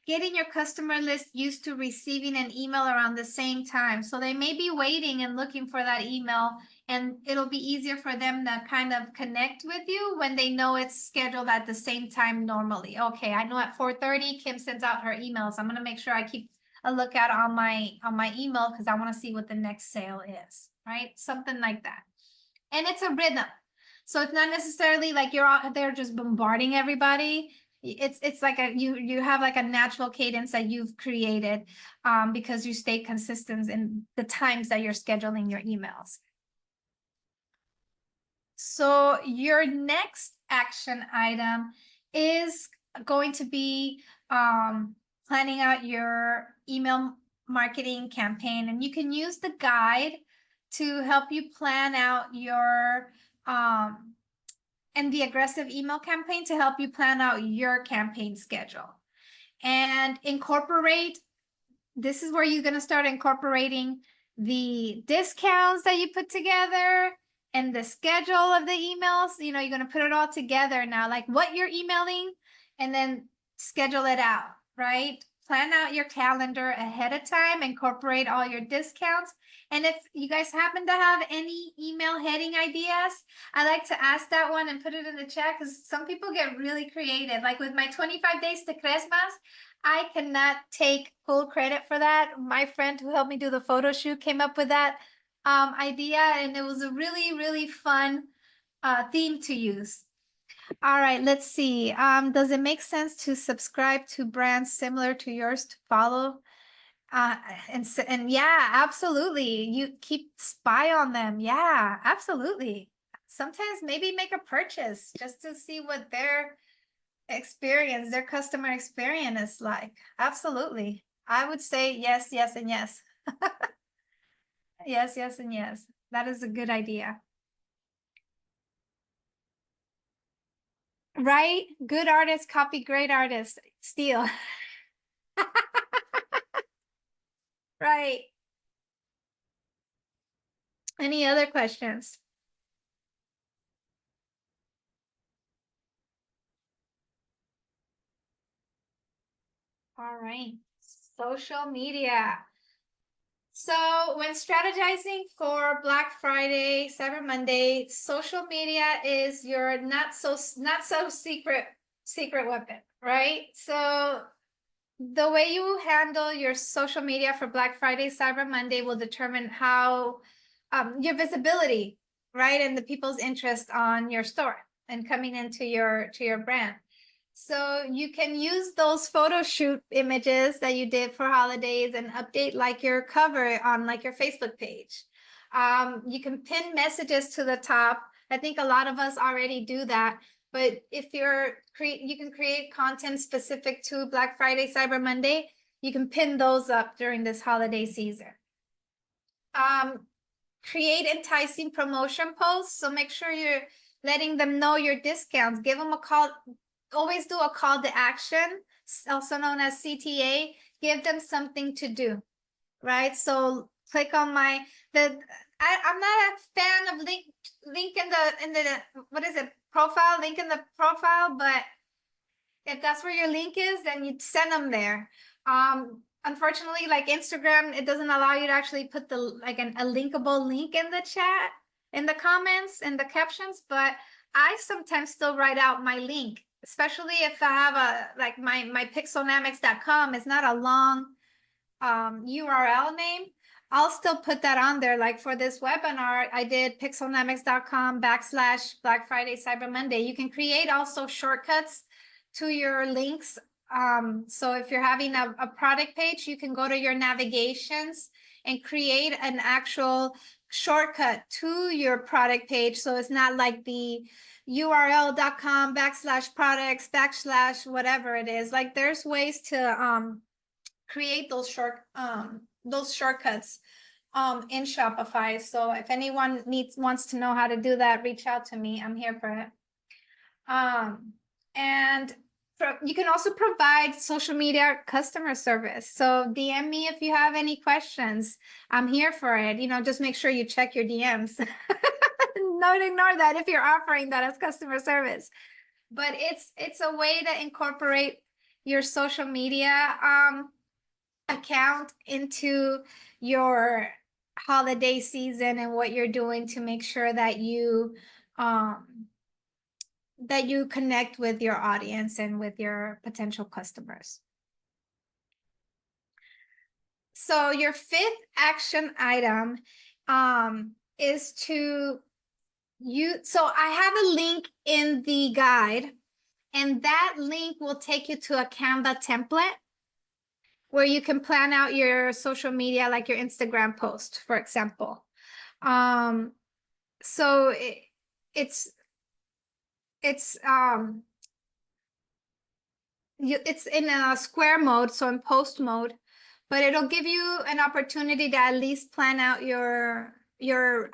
getting your customer list used to receiving an email around the same time. So they may be waiting and looking for that email, and it'll be easier for them to kind of connect with you when they know it's scheduled at the same time normally. Okay, I know at 4:30 Kim sends out her emails. I'm going to make sure I keep a lookout on my email, because I want to see what the next sale is, right? Something like that. And it's a rhythm. So it's not necessarily like you're out there just bombarding everybody. It's like you have like a natural cadence that you've created, because you stay consistent in the times that you're scheduling your emails. So your next action item is going to be planning out your email marketing campaign, and you can use the guide to help you plan out your and the aggressive email campaign to help you plan out your campaign schedule, and incorporate. This is where you're going to start incorporating the discounts that you put together and the schedule of the emails. You're going to put it all together now, like what you're emailing, and then schedule it out, right? plan out your calendar ahead of time, incorporate all your discounts. And if you guys happen to have any email heading ideas, I like to ask that one and put it in the chat, because some people get really creative. Like with my 25 days to Christmas, I cannot take full credit for that. My friend who helped me do the photo shoot came up with that idea, and it was a really, really fun theme to use. All right, let's see. Does it make sense to subscribe to brands similar to yours to follow? And yeah, absolutely. You keep spy on them. Yeah, absolutely. Sometimes maybe make a purchase just to see what their experience, their customer experience is like. Absolutely. I would say yes, yes, and yes. Yes, yes, and yes. That is a good idea. Right? Good artists copy great artists. Steal. Right. Any other questions? All right. Social media. So when strategizing for Black Friday, Cyber Monday, social media is your not so secret weapon, right? So the way you handle your social media for Black Friday, Cyber Monday will determine how your visibility, right, and the people's interest on your store and coming into your brand. So you can use those photo shoot images that you did for holidays and update like your cover on like your Facebook page. You can pin messages to the top. I think a lot of us already do that. But if you can create content specific to Black Friday, Cyber Monday, you can pin those up during this holiday season. Create enticing promotion posts. So make sure you're letting them know your discounts. Give them a call. Always do a call to action, also known as CTA. Give them something to do, right? So click on I'm not a fan of link in the what is it, profile, link in the profile, but if that's where your link is, then you send them there. Unfortunately, like Instagram, it doesn't allow you to actually put a linkable link in the chat, in the comments, in the captions, but I sometimes still write out my link, especially if I have like my pixelnamics.com is not a long URL name. I'll still put that on there. Like for this webinar, I did pixelnamics.com/Black Friday, Cyber Monday. You can create also shortcuts to your links. So if you're having a product page, you can go to your navigations and create an actual shortcut to your product page. So it's not like the url.com/products/ whatever it is. Like there's ways to create those shortcuts in Shopify. So if anyone wants to know how to do that, reach out to me. I'm here for it. And you can also provide social media customer service. So DM me if you have any questions. I'm here for it. Just make sure you check your DMs. Don't ignore that if you're offering that as customer service. But it's a way to incorporate your social media account into your holiday season and what you're doing to make sure that you connect with your audience and with your potential customers. So your fifth action item is so I have a link in the guide, and that link will take you to a Canva template where you can plan out your social media, like your Instagram post, for example. So it's in a square mode, so in post mode, but it'll give you an opportunity to at least plan out your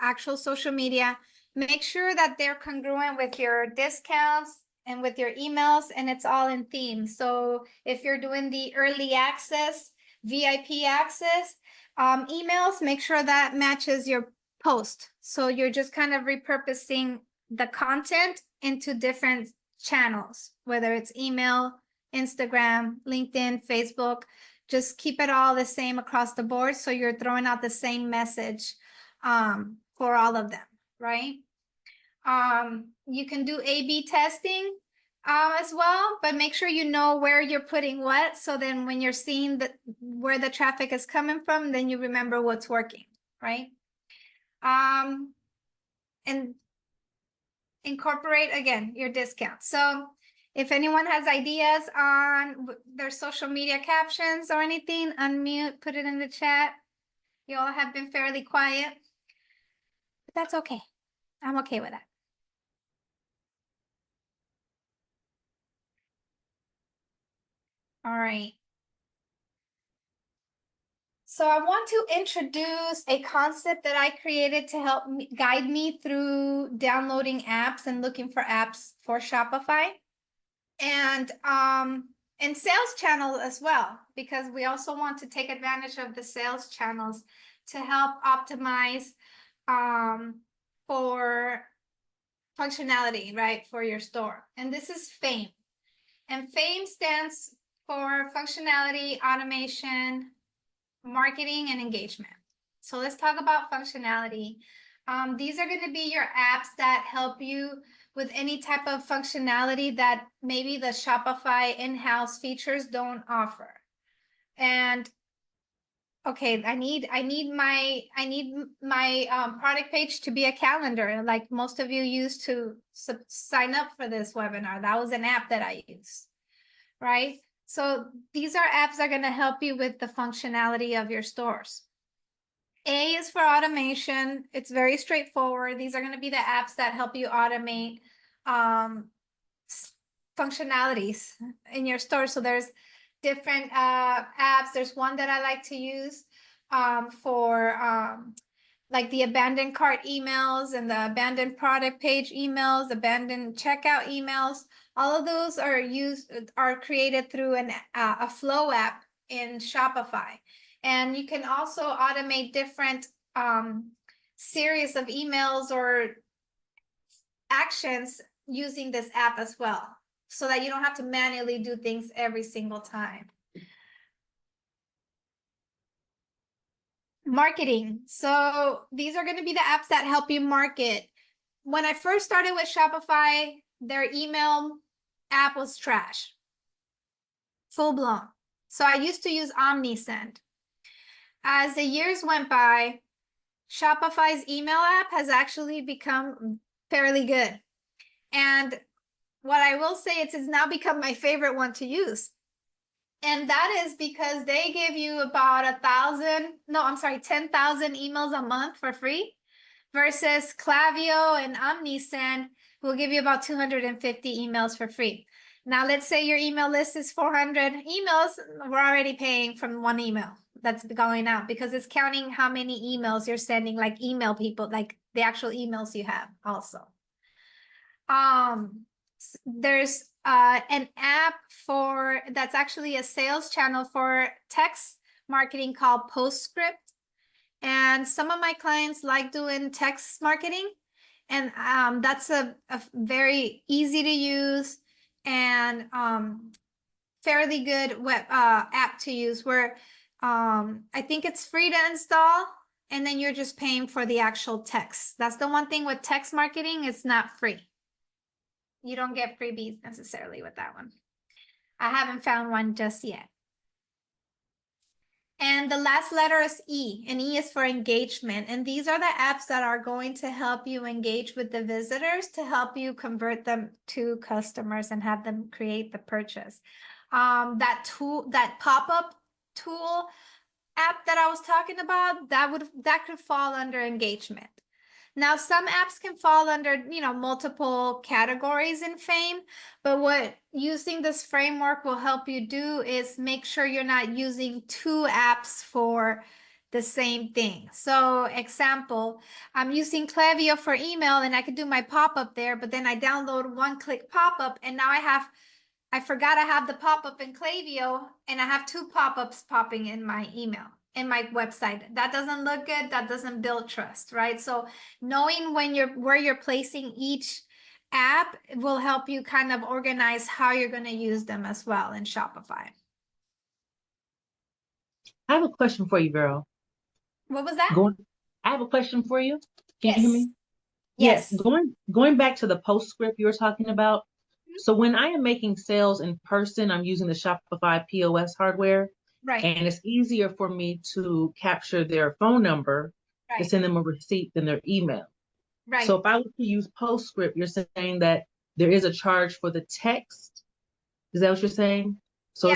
actual social media. Make sure that they're congruent with your discounts and with your emails, and it's all in theme. So if you're doing the early access, VIP access emails, make sure that matches your post. So you're just kind of repurposing the content into different channels, whether it's email, Instagram, LinkedIn, Facebook. Just keep it all the same across the board, so you're throwing out the same message for all of them, right? You can do A/B testing as well, but make sure you know where you're putting what, so then when you're seeing where the traffic is coming from, then you remember what's working, right? And incorporate again your discounts. So if anyone has ideas on their social media captions or anything, unmute, put it in the chat. You all have been fairly quiet, but that's okay. I'm okay with that. All right. So I want to introduce a concept that I created to help guide me through downloading apps and looking for apps for Shopify. And sales channels as well, because we also want to take advantage of the sales channels to help optimize for functionality, right, for your store. And this is FAME. And FAME stands for functionality, automation, marketing, and engagement. So let's talk about functionality. These are going to be your apps that help you with any type of functionality that maybe the Shopify in-house features don't offer. And okay, I need my product page to be a calendar, like most of you used to sign up for this webinar. That was an app that I used, right? So these are apps that are going to help you with the functionality of your stores. A is for automation. It's very straightforward. These are going to be the apps that help you automate functionalities in your store. So there's different apps. There's one that I like to use for like the abandoned cart emails and the abandoned product page emails, abandoned checkout emails. All of those are created through a flow app in Shopify. And you can also automate different series of emails or actions using this app as well, so that you don't have to manually do things every single time. Marketing. So these are going to be the apps that help you market. When I first started with Shopify, their email app was trash, full blown. So I used to use OmniSend. As the years went by, Shopify's email app has actually become fairly good. And what I will say, it's now become my favorite one to use. And that is because they give you about 10,000 emails a month for free, versus Klaviyo and OmniSend will give you about 250 emails for free. Now, let's say your email list is 400 emails. We're already paying from one email that's going out, because it's counting how many emails you're sending, like email people, like the actual emails you have also. There's an app that's actually a sales channel for text marketing called Postscript. And some of my clients like doing text marketing. And that's a very easy to use and fairly good web app to use, where I think it's free to install, and then you're just paying for the actual text. That's the one thing with text marketing, it's not free. You don't get freebies necessarily with that one. I haven't found one just yet. And the last letter is E, and E is for engagement. And these are the apps that are going to help you engage with the visitors, to help you convert them to customers and have them create the purchase. That pop-up tool app that I was talking about, that could fall under engagement. Now, some apps can fall under, multiple categories in FAME, but what using this framework will help you do is make sure you're not using two apps for the same thing. So, example, I'm using Klaviyo for email, and I could do my pop-up there, but then I download one-click pop-up, and now I forgot I have the pop-up in Klaviyo, and I have two pop-ups popping in my email, in my website. That doesn't look good. That doesn't build trust, right? So knowing where you're placing each app will help you kind of organize how you're going to use them as well in Shopify. I have a question for you, Vero. What was that? I have a question for you. Can you hear Yes. me? Yes. Going back to the postscript you were talking about. So when I am making sales in person, I'm using the Shopify POS hardware, Right. and it's easier for me to capture their phone number to Right. send them a receipt than their email. Right. So if I was to use postscript, you're saying that there is a charge for the text. Is that what you're saying? So Yeah.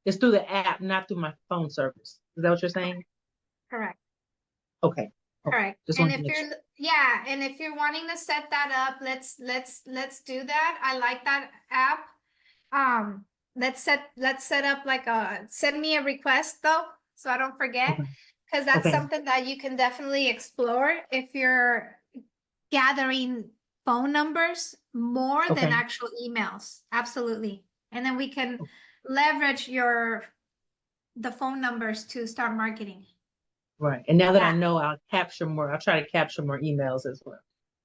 it's through the app, not through my phone service. Is that what you're saying? Correct. Okay. Correct. Just And wanted to if make you're, sure. yeah, and if you're wanting to set that up, let's do that. I like that app. Let's set up like send me a request though, so I don't forget, Okay. because that's Okay. something that you can definitely explore if you're gathering phone numbers more than Okay. actual emails. Absolutely. And then we can leverage the phone numbers to start marketing. Right. And now that I Yeah. know, I'll try to capture more emails as well.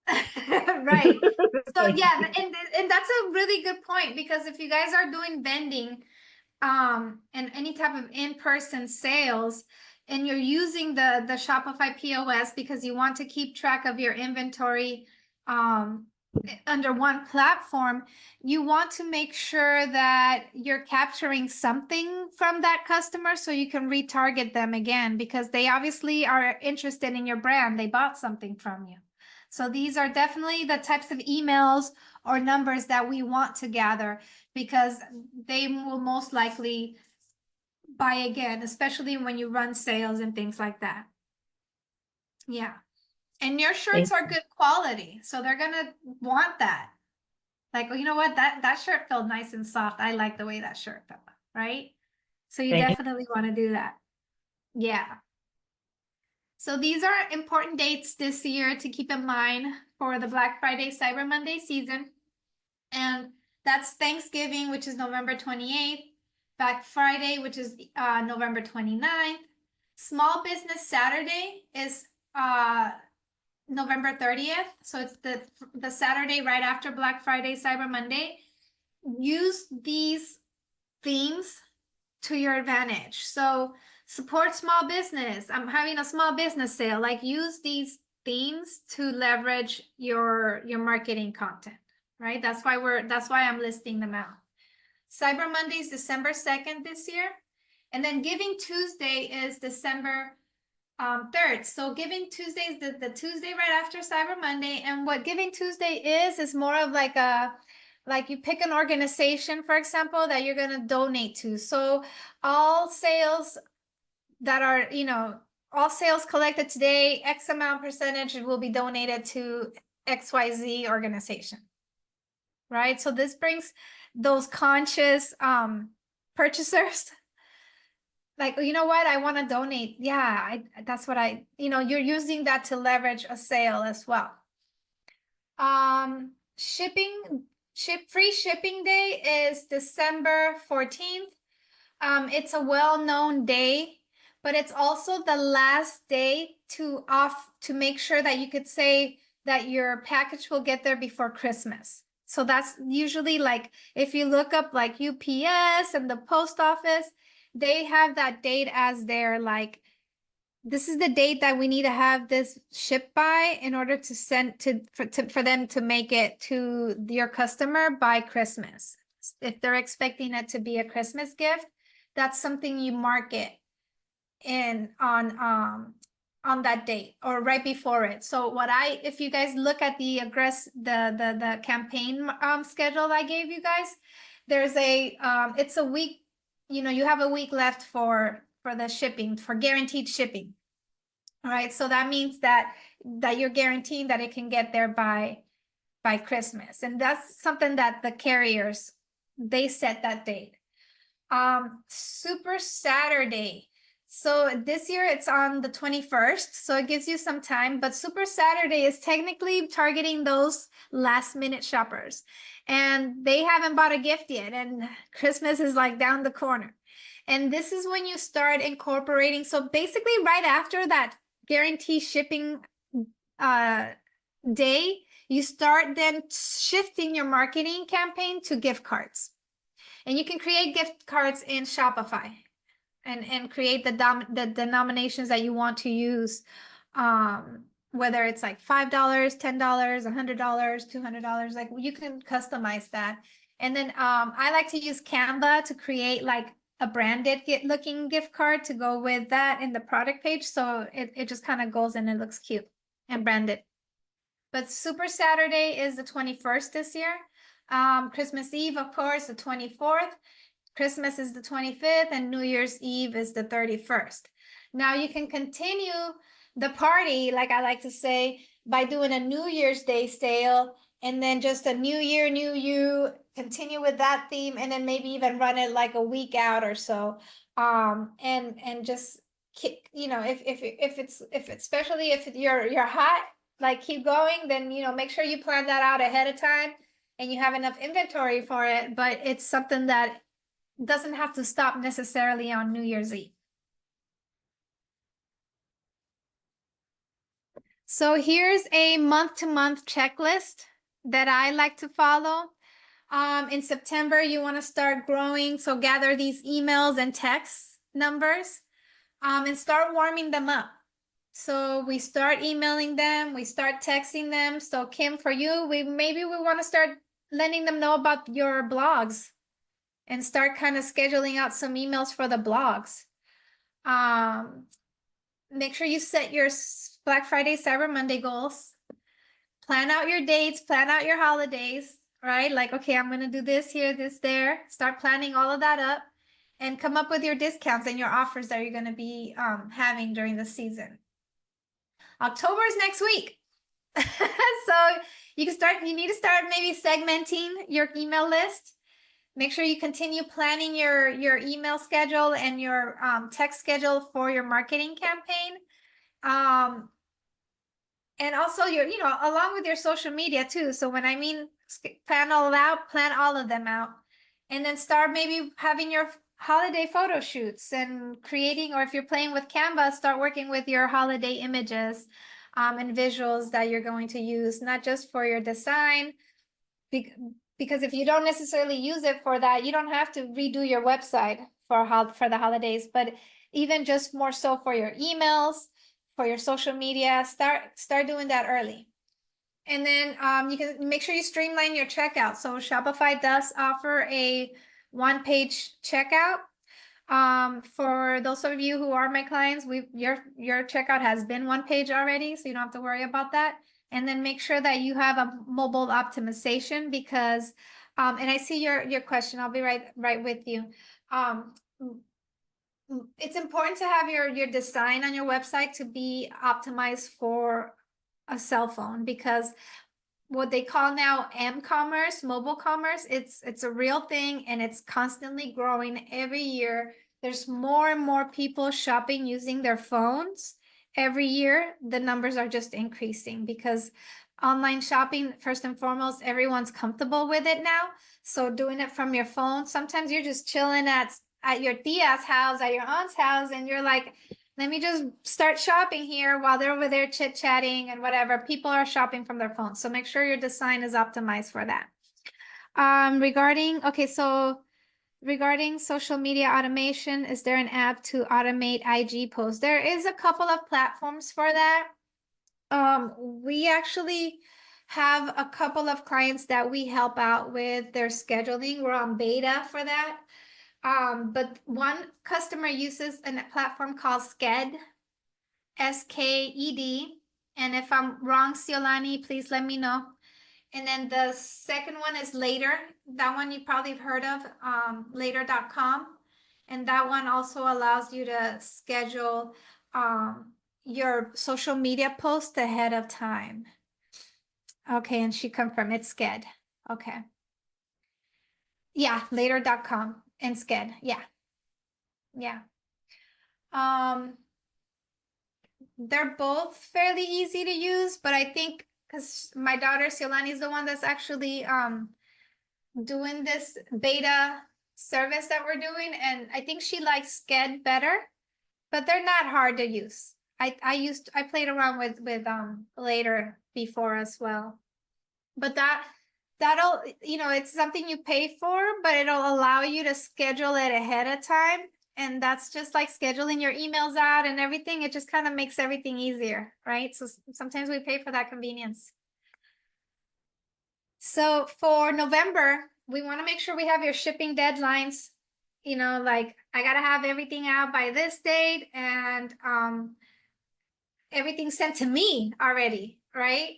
Right. So Thank yeah, you. and that's a really good point, because if you guys are doing vending, and any type of in-person sales, and you're using the Shopify POS because you want to keep track of your inventory under one platform, you want to make sure that you're capturing something from that customer so you can retarget them again, because they obviously are interested in your brand. They bought something from you. So these are definitely the types of emails or numbers that we want to gather, because they will most likely buy again, especially when you run sales and things like that. Yeah. And your shirts are good quality, so they're gonna want that. Like, well, you know what? That shirt felt nice and soft. I like the way that shirt felt, right? So you Thank definitely want to do that. Yeah. So these are important dates this year to keep in mind for the Black Friday, Cyber Monday season. And that's Thanksgiving, which is November 28th, Black Friday, which is November 29th. Small Business Saturday is November 30th. So it's the Saturday right after Black Friday, Cyber Monday. Use these themes to your advantage. So support small business. I'm having a small business sale. Like, use these themes to leverage your marketing content, right? That's why I'm listing them out. Cyber Monday is December 2nd this year. And then Giving Tuesday is December 3rd. So Giving Tuesday is the Tuesday right after Cyber Monday. And what Giving Tuesday is more of like you pick an organization, for example, that you're going to donate to. So all sales that are, all sales collected today, X amount percentage will be donated to XYZ organization, right? So this brings those conscious purchasers like, you know what, I want to donate. Yeah, that's what you're using that to leverage a sale as well. Free shipping day is December 14th. It's a well-known day, but it's also the last day to make sure that you could say that your package will get there before Christmas. So that's usually, like, if you look up like UPS and the post office, they have that date as their, like, this is the date that we need to have this shipped by in order to send for them to make it to your customer by Christmas. If they're expecting it to be a Christmas gift, that's something you market in on that date or right before it. So if you guys look at the campaign schedule I gave you guys, there's it's a week, you have a week left for the shipping, for guaranteed shipping. All right, so that means that you're guaranteeing that it can get there by Christmas, and that's something that the carriers, they set that date. Super Saturday. So this year it's on the 21st, so it gives you some time, but Super Saturday is technically targeting those last minute shoppers, and they haven't bought a gift yet, and Christmas is like down the corner. And this is when you start incorporating. So basically right after that guarantee shipping day, you start then shifting your marketing campaign to gift cards. And you can create gift cards in Shopify and create the denominations that you want to use. Whether it's like $5, $10, $100, $200, like you can customize that. And then I like to use Canva to create like a branded looking gift card to go with that in the product page. So it just kind of goes and it looks cute and branded. But Super Saturday is the 21st this year. Christmas Eve, of course, the 24th. Christmas is the 25th, and New Year's Eve is the 31st. Now you can continue the party, like I like to say, by doing a New Year's Day sale, and then just a New Year, New You, continue with that theme, and then maybe even run it like a week out or so. And just you know, if it's especially if you're hot, like keep going, then you know, make sure you plan that out ahead of time and you have enough inventory for it. But it's something that doesn't have to stop necessarily on New Year's Eve. So here's a month-to-month checklist that I like to follow. In September, you want to start growing. So gather these emails and text numbers and start warming them up. So we start emailing them, we start texting them. So Kim, for you, maybe we want to start letting them know about your blogs and start kind of scheduling out some emails for the blogs. Make sure you set your Black Friday, Cyber Monday goals. Plan out your dates, plan out your holidays, right? Like, okay, I'm going to do this here, this there. Start planning all of that up and come up with your discounts and your offers that you're going to be having during the season. October is next week. So you need to start maybe segmenting your email list. Make sure you continue planning your email schedule and your text schedule for your marketing campaign. And also along with your social media too. So when I mean plan all out, plan all of them out. And then start maybe having your holiday photo shoots and creating, or if you're playing with Canva, start working with your holiday images and visuals that you're going to use, not just for your design, because if you don't necessarily use it for that, you don't have to redo your website for the holidays, but even just more so for your emails, for your social media, start doing that early. And then you can make sure you streamline your checkout. So Shopify does offer a one-page checkout. For those of you who are my clients, your checkout has been one page already, so you don't have to worry about that. And then make sure that you have a mobile optimization because, and I see your question. I'll be right with you. It's important to have your design on your website to be optimized for a cell phone, because what they call now m-commerce, mobile commerce, it's a real thing and it's constantly growing every year. There's more and more people shopping using their phones every year. The numbers are just increasing because online shopping, first and foremost, everyone's comfortable with it now. So doing it from your phone, sometimes you're just chilling at your tia's house, at your aunt's house, and you're like, let me just start shopping here while they're over there chit-chatting and whatever. People are shopping from their phones. So make sure your design is optimized for that. Regarding social media automation, is there an app to automate IG posts? There is a couple of platforms for that. We actually have a couple of clients that we help out with their scheduling. We're on beta for that. But one customer uses a platform called Sked, S-K-E-D. And if I'm wrong, Ciolani, please let me know. And then the second one is Later. That one you probably have heard of, later.com. And that one also allows you to schedule your social media post ahead of time. Okay, and she confirmed it's Sked. Okay. Yeah, later.com and Sked. Yeah. Yeah. They're both fairly easy to use, but I think because my daughter Ciolani is the one that's actually doing this beta service that we're doing, and I think she likes Sked better, but they're not hard to use. I played around with Later before as well. But that'll, it's something you pay for, but it'll allow you to schedule it ahead of time. And that's just like scheduling your emails out and everything. It just kind of makes everything easier, right? So sometimes we pay for that convenience. So for November, we want to make sure we have your shipping deadlines. Like I got to have everything out by this date and everything sent to me already, right?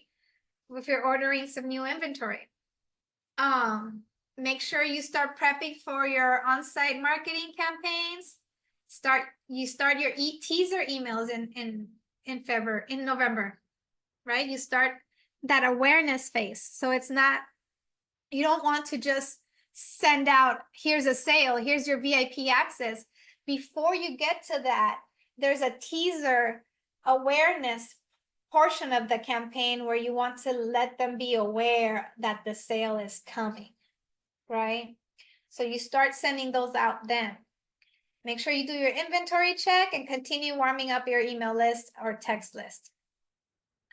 If you're ordering some new inventory. Make sure you start prepping for your on-site marketing campaigns. You start your teaser emails in November, right? You start that awareness phase. So you don't want to just send out, here's a sale, here's your VIP access. Before you get to that, there's a teaser awareness portion of the campaign where you want to let them be aware that the sale is coming, right? So you start sending those out then. Make sure you do your inventory check and continue warming up your email list or text list.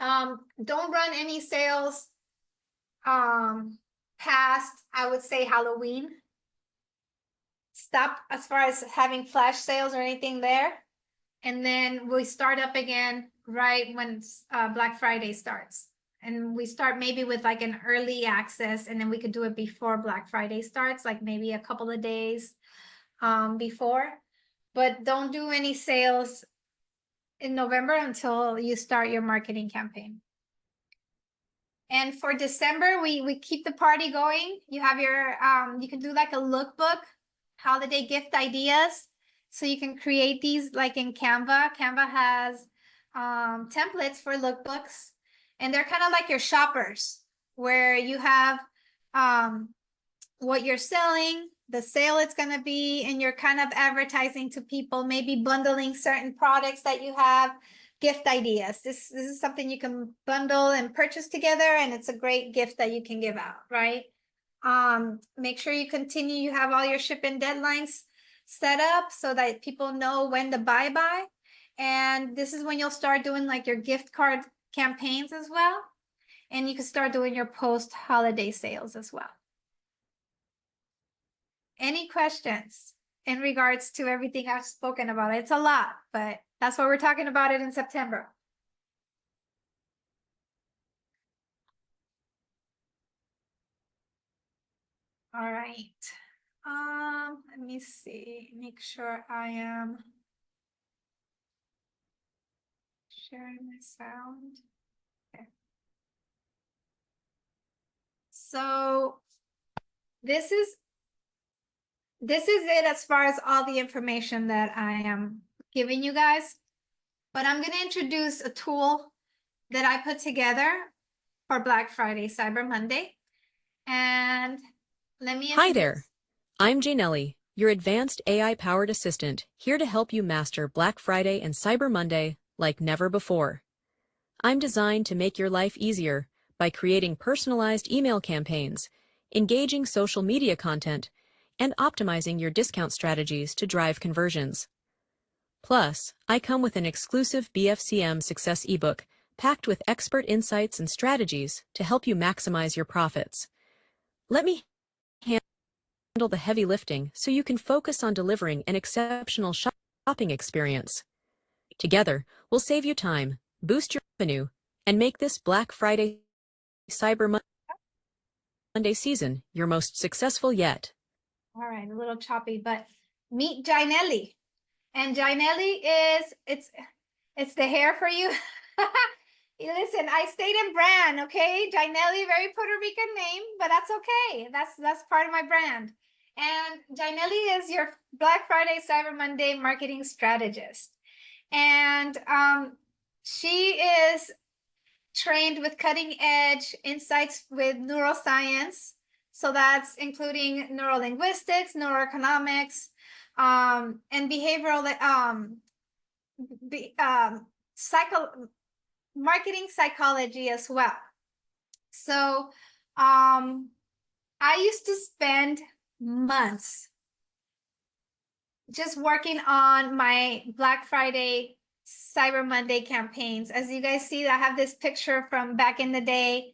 Don't run any sales past, I would say, Halloween. Stop as far as having flash sales or anything there. And then we start up again right when Black Friday starts. And we start maybe with like an early access, and then we could do it before Black Friday starts, like maybe a couple of days before. But don't do any sales in November until you start your marketing campaign. And for December, we keep the party going. You have your, you can do like a lookbook, holiday gift ideas. So you can create these like in Canva. Canva has templates for lookbooks, and they're kind of like your shoppers, where you have what you're selling, the sale it's going to be, and you're kind of advertising to people, maybe bundling certain products that you have, gift ideas. This is something you can bundle and purchase together, and it's a great gift that you can give out, right? Make sure you have all your shipping deadlines set up so that people know when to buy by. And this is when you'll start doing like your gift card campaigns as well. And you can start doing your post-holiday sales as well. Any questions in regards to everything I've spoken about? It's a lot, but that's why we're talking about it in September. All right. Let me see, make sure I am sharing my sound. Okay. So this is it as far as all the information that I am giving you guys. But I'm going to introduce a tool that I put together for Black Friday, Cyber Monday. And let me Hi there. I'm Janelli, your advanced AI-powered assistant, here to help you master Black Friday and Cyber Monday like never before. I'm designed to make your life easier by creating personalized email campaigns, engaging social media content, and optimizing your discount strategies to drive conversions. Plus, I come with an exclusive BFCM Success ebook packed with expert insights and strategies to help you maximize your profits. Let me handle the heavy lifting so you can focus on delivering an exceptional shopping experience. Together, we'll save you time, boost your revenue, and make this Black Friday Cyber Monday season your most successful yet. All right, a little choppy, but meet Janelli. And Janelli it's the hair for you. Listen, I stayed in brand, okay? Janelli, very Puerto Rican name, but that's okay. That's part of my brand. And Janelli is your Black Friday, Cyber Monday marketing strategist. And she is trained with cutting edge insights with neuroscience. So that's including neurolinguistics, neuroeconomics, and behavioral marketing psychology as well. So I used to spend months just working on my Black Friday, Cyber Monday campaigns. As you guys see, I have this picture from back in the day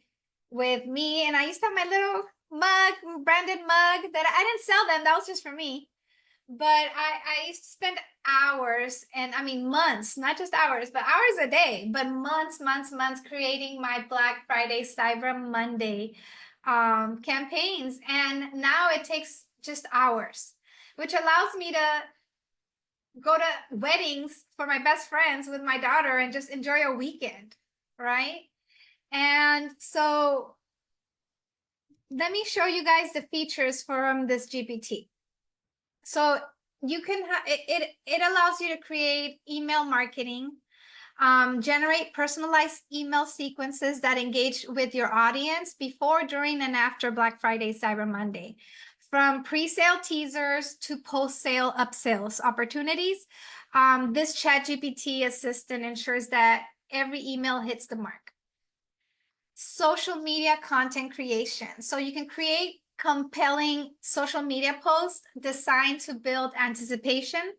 with me, and I used to have my little mug, branded mug that I didn't sell them. That was just for me. But I used to spend hours, and I mean months, not just hours, but hours a day, but months creating my Black Friday, Cyber Monday campaigns. And now it takes just hours, which allows me to go to weddings for my best friends with my daughter and just enjoy a weekend, right? And so let me show you guys the features from this GPT. So you can it allows you to create email marketing, generate personalized email sequences that engage with your audience before, during, and after Black Friday, Cyber Monday. From pre-sale teasers to post-sale upsales opportunities, this ChatGPT assistant ensures that every email hits the mark. Social media content creation. So you can create compelling social media posts designed to build anticipation,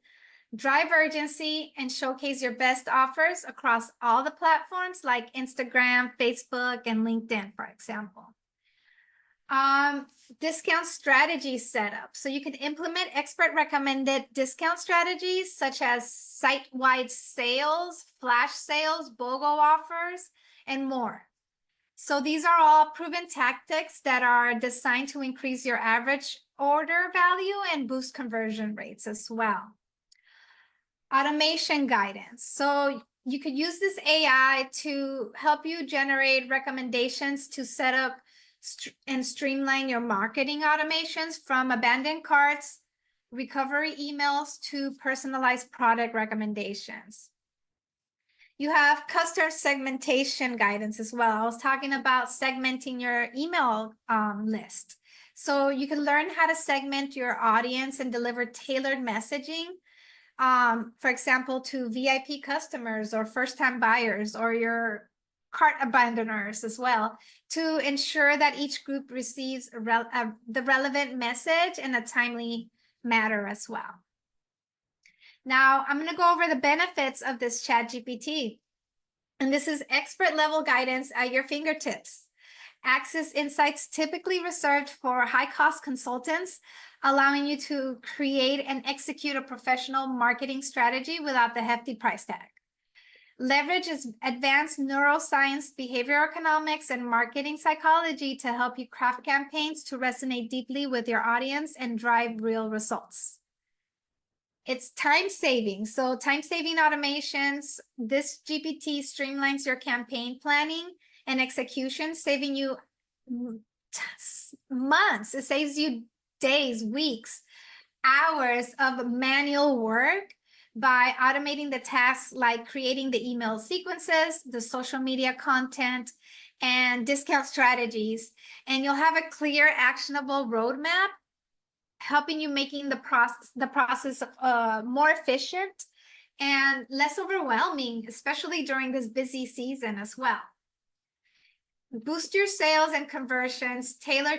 drive urgency, and showcase your best offers across all the platforms like Instagram, Facebook, and LinkedIn, for example. Discount strategy setup. So you can implement expert recommended discount strategies such as site-wide sales, flash sales, BOGO offers, and more. So these are all proven tactics that are designed to increase your average order value and boost conversion rates as well. Automation guidance. So you could use this AI to help you generate recommendations to set up and streamline your marketing automations, from abandoned carts, recovery emails, to personalized product recommendations. You have customer segmentation guidance as well. I was talking about segmenting your email list. So you can learn how to segment your audience and deliver tailored messaging, for example, to VIP customers or first-time buyers or your cart abandoners as well, to ensure that each group receives the relevant message in a timely manner as well. Now, I'm going to go over the benefits of this ChatGPT. And this is expert level guidance at your fingertips. Access insights typically reserved for high-cost consultants, allowing you to create and execute a professional marketing strategy without the hefty price tag. Leverage is advanced neuroscience, behavioral economics, and marketing psychology to help you craft campaigns to resonate deeply with your audience and drive real results. It's time saving. So time saving automations. This GPT streamlines your campaign planning and execution, saving you months. It saves you days, weeks, hours of manual work by automating the tasks like creating the email sequences, the social media content, and discount strategies. And you'll have a clear, actionable roadmap, helping you making the process more efficient and less overwhelming, especially during this busy season as well. Boost your sales and conversions, tailor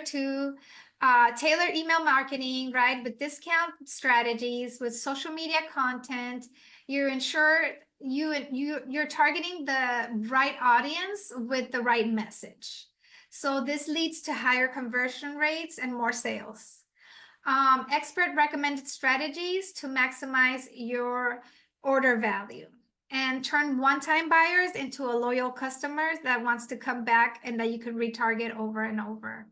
email marketing, right, with discount strategies, with social media content. You ensure you're targeting the right audience with the right message. So this leads to higher conversion rates and more sales. Expert recommended strategies to maximize your order value and turn one-time buyers into a loyal customer that wants to come back and that you can retarget over and over.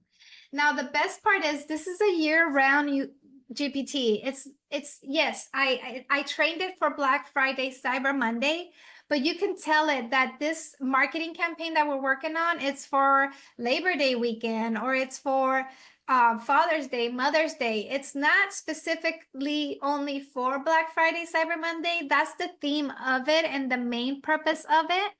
Now, the best part is this is a year-round GPT. It's yes, I trained it for Black Friday, Cyber Monday, but you can tell it that this marketing campaign that we're working on, it's for Labor Day weekend, or it's for Father's Day, Mother's Day. It's not specifically only for Black Friday, Cyber Monday. That's the theme of it and the main purpose of it.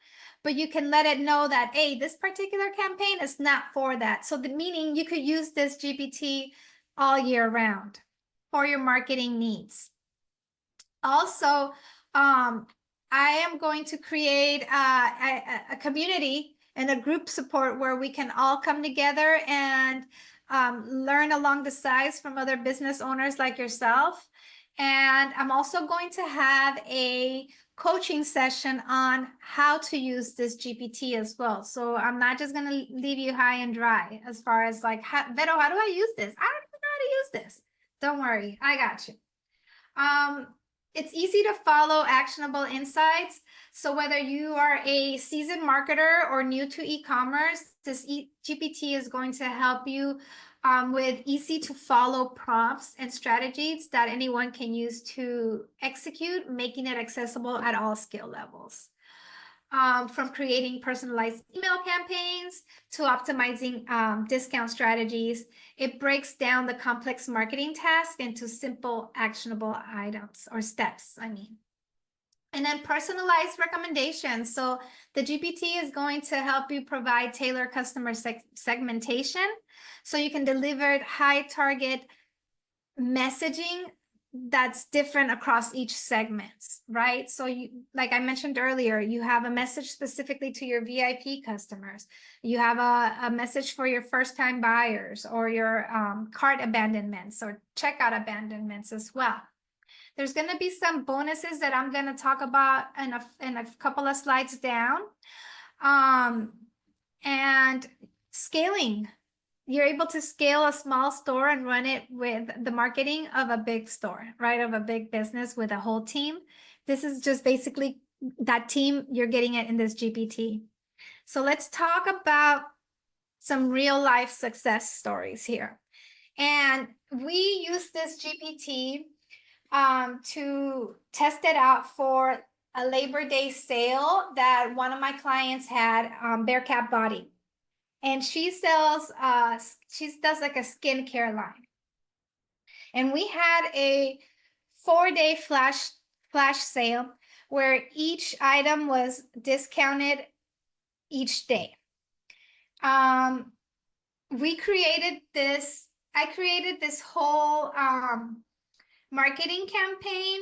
But you can let it know that, hey, this particular campaign is not for that. So the meaning you could use this GPT all year round for your marketing needs. Also, I am going to create a community and a group support where we can all come together and learn along the sides from other business owners like yourself. And I'm also going to have a coaching session on how to use this GPT as well. So I'm not just going to leave you high and dry as far as like, Vero, how do I use this? I don't even know how to use this. Don't worry, I got you. It's easy to follow actionable insights. So whether you are a seasoned marketer or new to e-commerce, this GPT is going to help you with easy to follow prompts and strategies that anyone can use to execute, making it accessible at all skill levels. From creating personalized email campaigns to optimizing discount strategies, it breaks down the complex marketing task into simple, actionable items or steps, I mean. And then personalized recommendations. So the GPT is going to help you provide tailored customer segmentation so you can deliver high target messaging that's different across each segments, right? So you, like I mentioned earlier, you have a message specifically to your VIP customers. You have a message for your first-time buyers or your cart abandonments or checkout abandonments as well. There's going to be some bonuses that I'm going to talk about in a couple of slides down. And scaling. You're able to scale a small store and run it with the marketing of a big store, right? Of a big business with a whole team. This is just basically that team, you're getting it in this GPT. So let's talk about some real life success stories here. And we use this GPT to test it out for a Labor Day sale that one of my clients had, Bearcat Body. And she sells, she does like a skincare line. And we had a 4-day flash sale where each item was discounted each day. We created this, I created this whole marketing campaign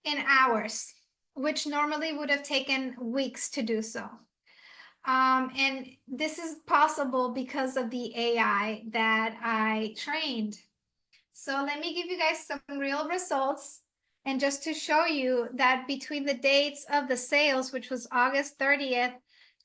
in hours, which normally would have taken weeks to do so. And this is possible because of the AI that I trained. So let me give you guys some real results. And just to show you that between the dates of the sales, which was August 30th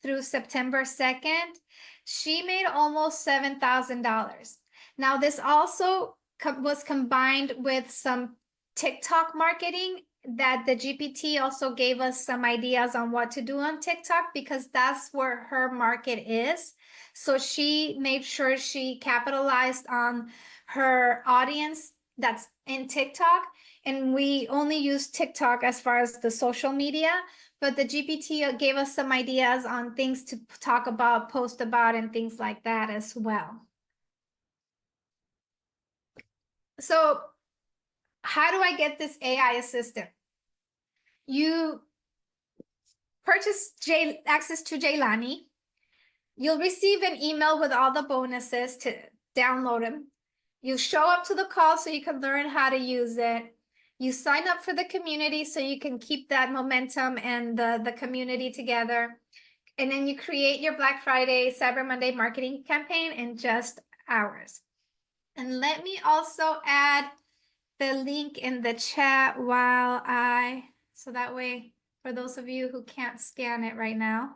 through September 2nd, she made almost $7,000. Now, this also was combined with some TikTok marketing that the GPT also gave us some ideas on what to do on TikTok because that's where her market is. So she made sure she capitalized on her audience that's in TikTok. And we only use TikTok as far as the social media, but the GPT gave us some ideas on things to talk about, post about, and things like that as well. So how do I get this AI assistant? You purchase access to Jaylani. You'll receive an email with all the bonuses to download them. You show up to the call so you can learn how to use it. You sign up for the community so you can keep that momentum and the community together. And then you create your Black Friday, Cyber Monday marketing campaign in just hours. And let me also add the link in the chat so that way, for those of you who can't scan it right now.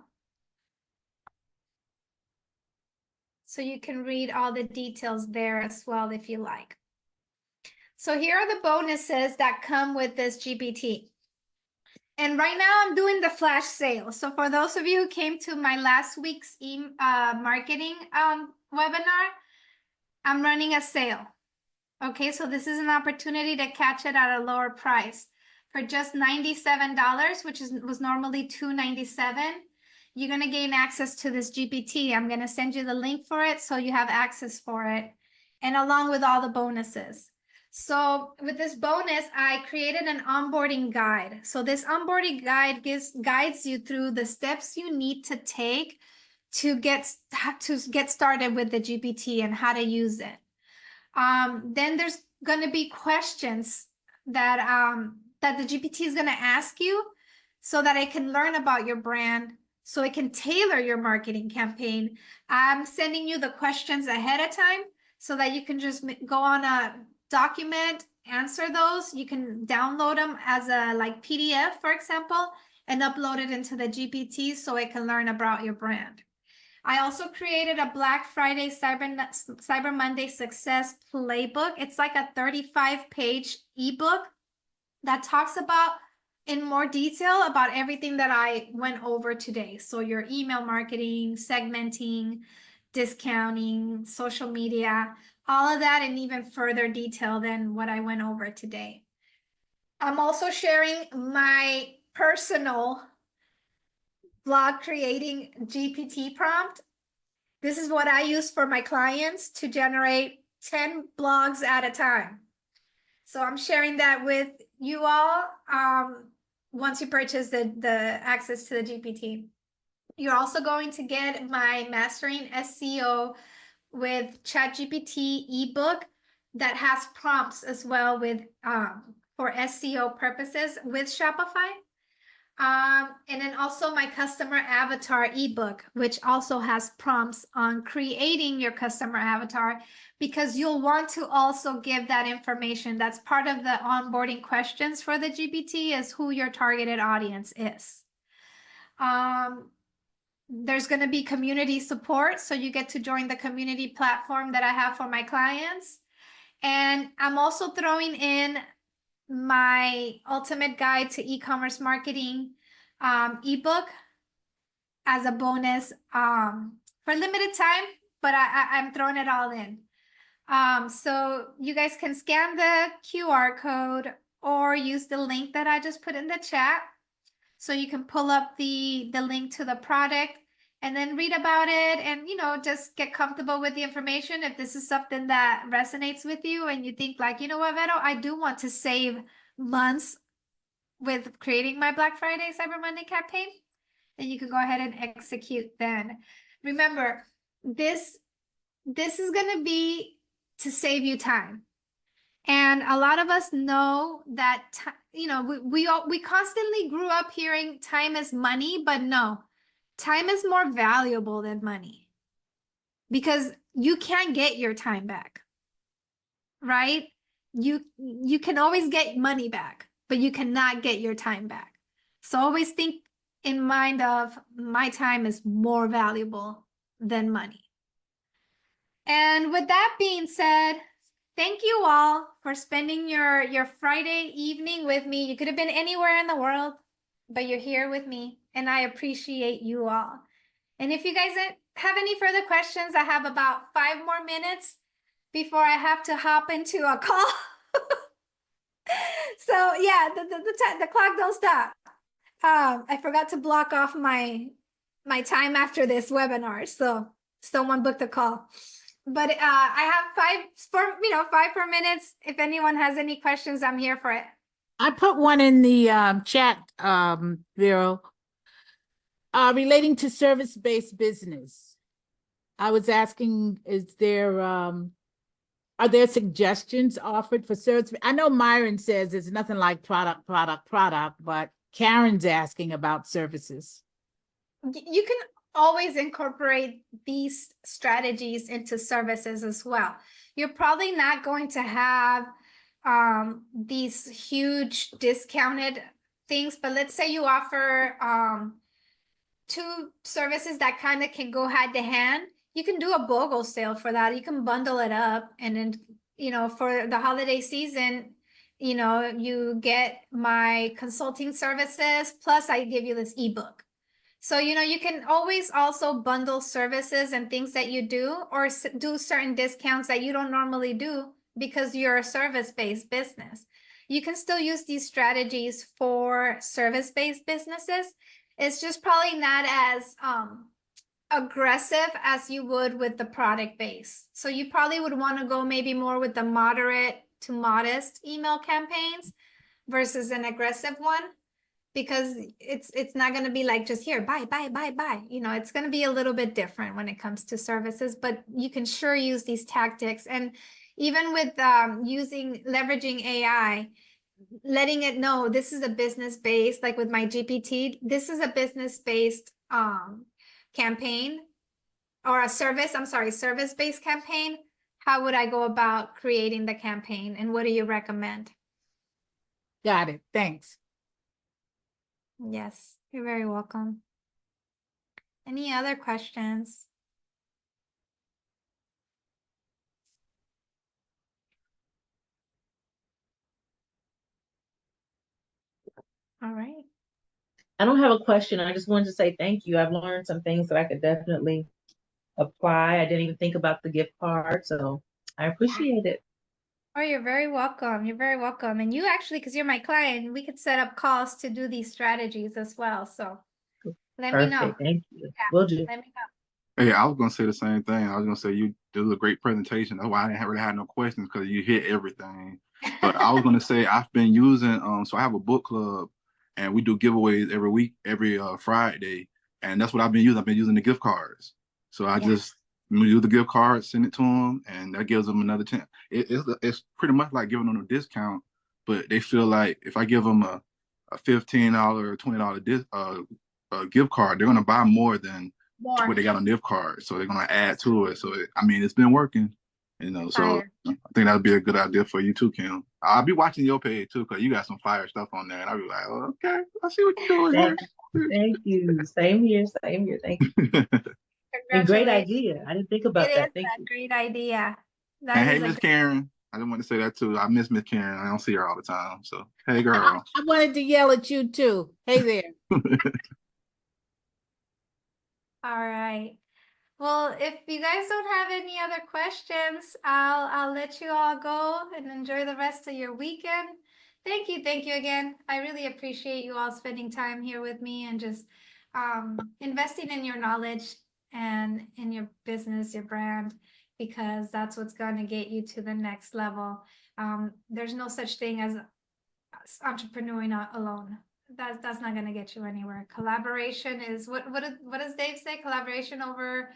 So you can read all the details there as well if you like. So here are the bonuses that come with this GPT. And right now I'm doing the flash sale. So for those of you who came to my last week's marketing webinar, I'm running a sale. Okay, so this is an opportunity to catch it at a lower price. For just $97, which was normally $297, you're going to gain access to this GPT. I'm going to send you the link for it so you have access for it, and along with all the bonuses. So with this bonus, I created an onboarding guide. So this onboarding guide guides you through the steps you need to take to get started with the GPT and how to use it. Then there's going to be questions that the GPT is going to ask you so that it can learn about your brand, so it can tailor your marketing campaign. I'm sending you the questions ahead of time so that you can just go on a document, answer those. You can download them as a PDF, for example, and upload it into the GPT so it can learn about your brand. I also created a Black Friday Cyber Monday Success Playbook. It's like a 35-page ebook that talks about in more detail about everything that I went over today. So your email marketing, segmenting, discounting, social media, all of that in even further detail than what I went over today. I'm also sharing my personal blog creating GPT prompt. This is what I use for my clients to generate 10 blogs at a time. So I'm sharing that with you all once you purchase the access to the GPT. You're also going to get my Mastering SEO with ChatGPT ebook that has prompts as well with for SEO purposes with Shopify. And then also my customer avatar ebook, which also has prompts on creating your customer avatar, because you'll want to also give that information. That's part of the onboarding questions for the GPT, is who your targeted audience is. There's going to be community support, so you get to join the community platform that I have for my clients. And I'm also throwing in my ultimate guide to e-commerce marketing ebook as a bonus for limited time, but I'm throwing it all in. So you guys can scan the QR code or use the link that I just put in the chat. So you can pull up the link to the product and then read about it and, you know, just get comfortable with the information. If this is something that resonates with you and you think like, you know what, Vero, I do want to save months with creating my Black Friday Cyber Monday campaign, then you can go ahead and execute then. Remember, this is going to be to save you time. And a lot of us know that, you know, we constantly grew up hearing time is money, but no, time is more valuable than money, because you can't get your time back, right? You can always get money back, but you cannot get your time back. So always think in mind of, my time is more valuable than money. And with that being said, thank you all for spending your Friday evening with me. You could have been anywhere in the world, but you're here with me, and I appreciate you all. And if you guys have any further questions, I have about 5 more minutes before I have to hop into a call. So yeah, the clock don't stop. I forgot to block off my time after this webinar, so someone booked a call. But I have 5 more minutes. If anyone has any questions, I'm here for it. I put one in the chat, Vero, relating to service-based business. I was asking, are there suggestions offered for service? I know Myron says there's nothing like product, but Karen's asking about services. You can always incorporate these strategies into services as well. You're probably not going to have these huge discounted things, but let's say you offer 2 services that kind of can go hand to hand. You can do a BOGO sale for that. You can bundle it up, and then, you know, for the holiday season, you know, you get my consulting services, plus I give you this ebook. So, you know, you can always also bundle services and things that you do, or do certain discounts that you don't normally do because you're a service-based business. You can still use these strategies for service-based businesses. It's just probably not as aggressive as you would with the product base. So you probably would want to go maybe more with the moderate to modest email campaigns versus an aggressive one, because it's not going to be like just here, buy. You know, it's going to be a little bit different when it comes to services, but you can sure use these tactics. And even with leveraging AI, letting it know this is a business-based, like with my GPT, this is a business-based campaign, or a service-based campaign. How would I go about creating the campaign, and what do you recommend? Got it. Thanks. Yes, you're very welcome. Any other questions? All right. I don't have a question. I just wanted to say thank you. I've learned some things that I could definitely apply. I didn't even think about the gift card, so I appreciate it. Oh, you're very welcome. You're very welcome. And you actually, because you're my client, we could set up calls to do these strategies as well. So let me know. Perfect. Thank you. Yeah, Will do. let me know. Hey, I was gonna say the same thing. I was gonna say you did a great presentation. That's why I didn't really have no questions because you hit everything. But I was gonna say I've been using so I have a book club and we do giveaways every week, every Friday, and that's what I've been using. I've been using the gift cards. So I just use the gift card, send it to them, and that gives them another chance. It's pretty much like giving them a discount, but they feel like if I give them a $15 or $20 gift card, they're gonna buy more than More. what they got on gift card, so they're gonna add to it. So I mean, it's been working, So Fire. I think that'd be a good idea for you too, Kim. I'll be watching your page too, cause you got some fire stuff on there, and I'll be like, oh, okay, I see what you're doing Thank you. Same here. Same here. Thank you. here. And great Congratulations. idea. I didn't think It about is that. Thank a you. great idea. That And hey, is a Miss Karen, I didn't want to say that too. I miss Miss Karen. I don't see her all the time. So hey, girl. I wanted to yell at you too. Hey there. All right. Well, if you guys don't have any other questions, I'll let you all go and enjoy the rest of your weekend. Thank you again. I really appreciate you all spending time here with me and just investing in your knowledge and in your business, your brand, because that's what's going to get you to the next level. There's no such thing as entrepreneuring alone. That's not going to get you anywhere. Collaboration is what does Dave say? Collaboration over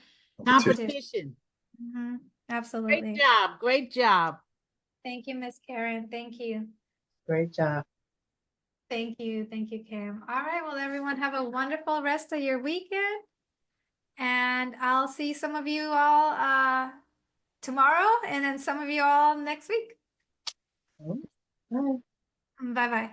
Competition. Mhm. Absolutely. Great job. Great job. Thank you, Miss Karen. Thank you. Great job. Thank you, Kim. All right, well, everyone, have a wonderful rest of your weekend. And I'll see some of you all tomorrow and then some of you all next week. Bye. Bye-bye.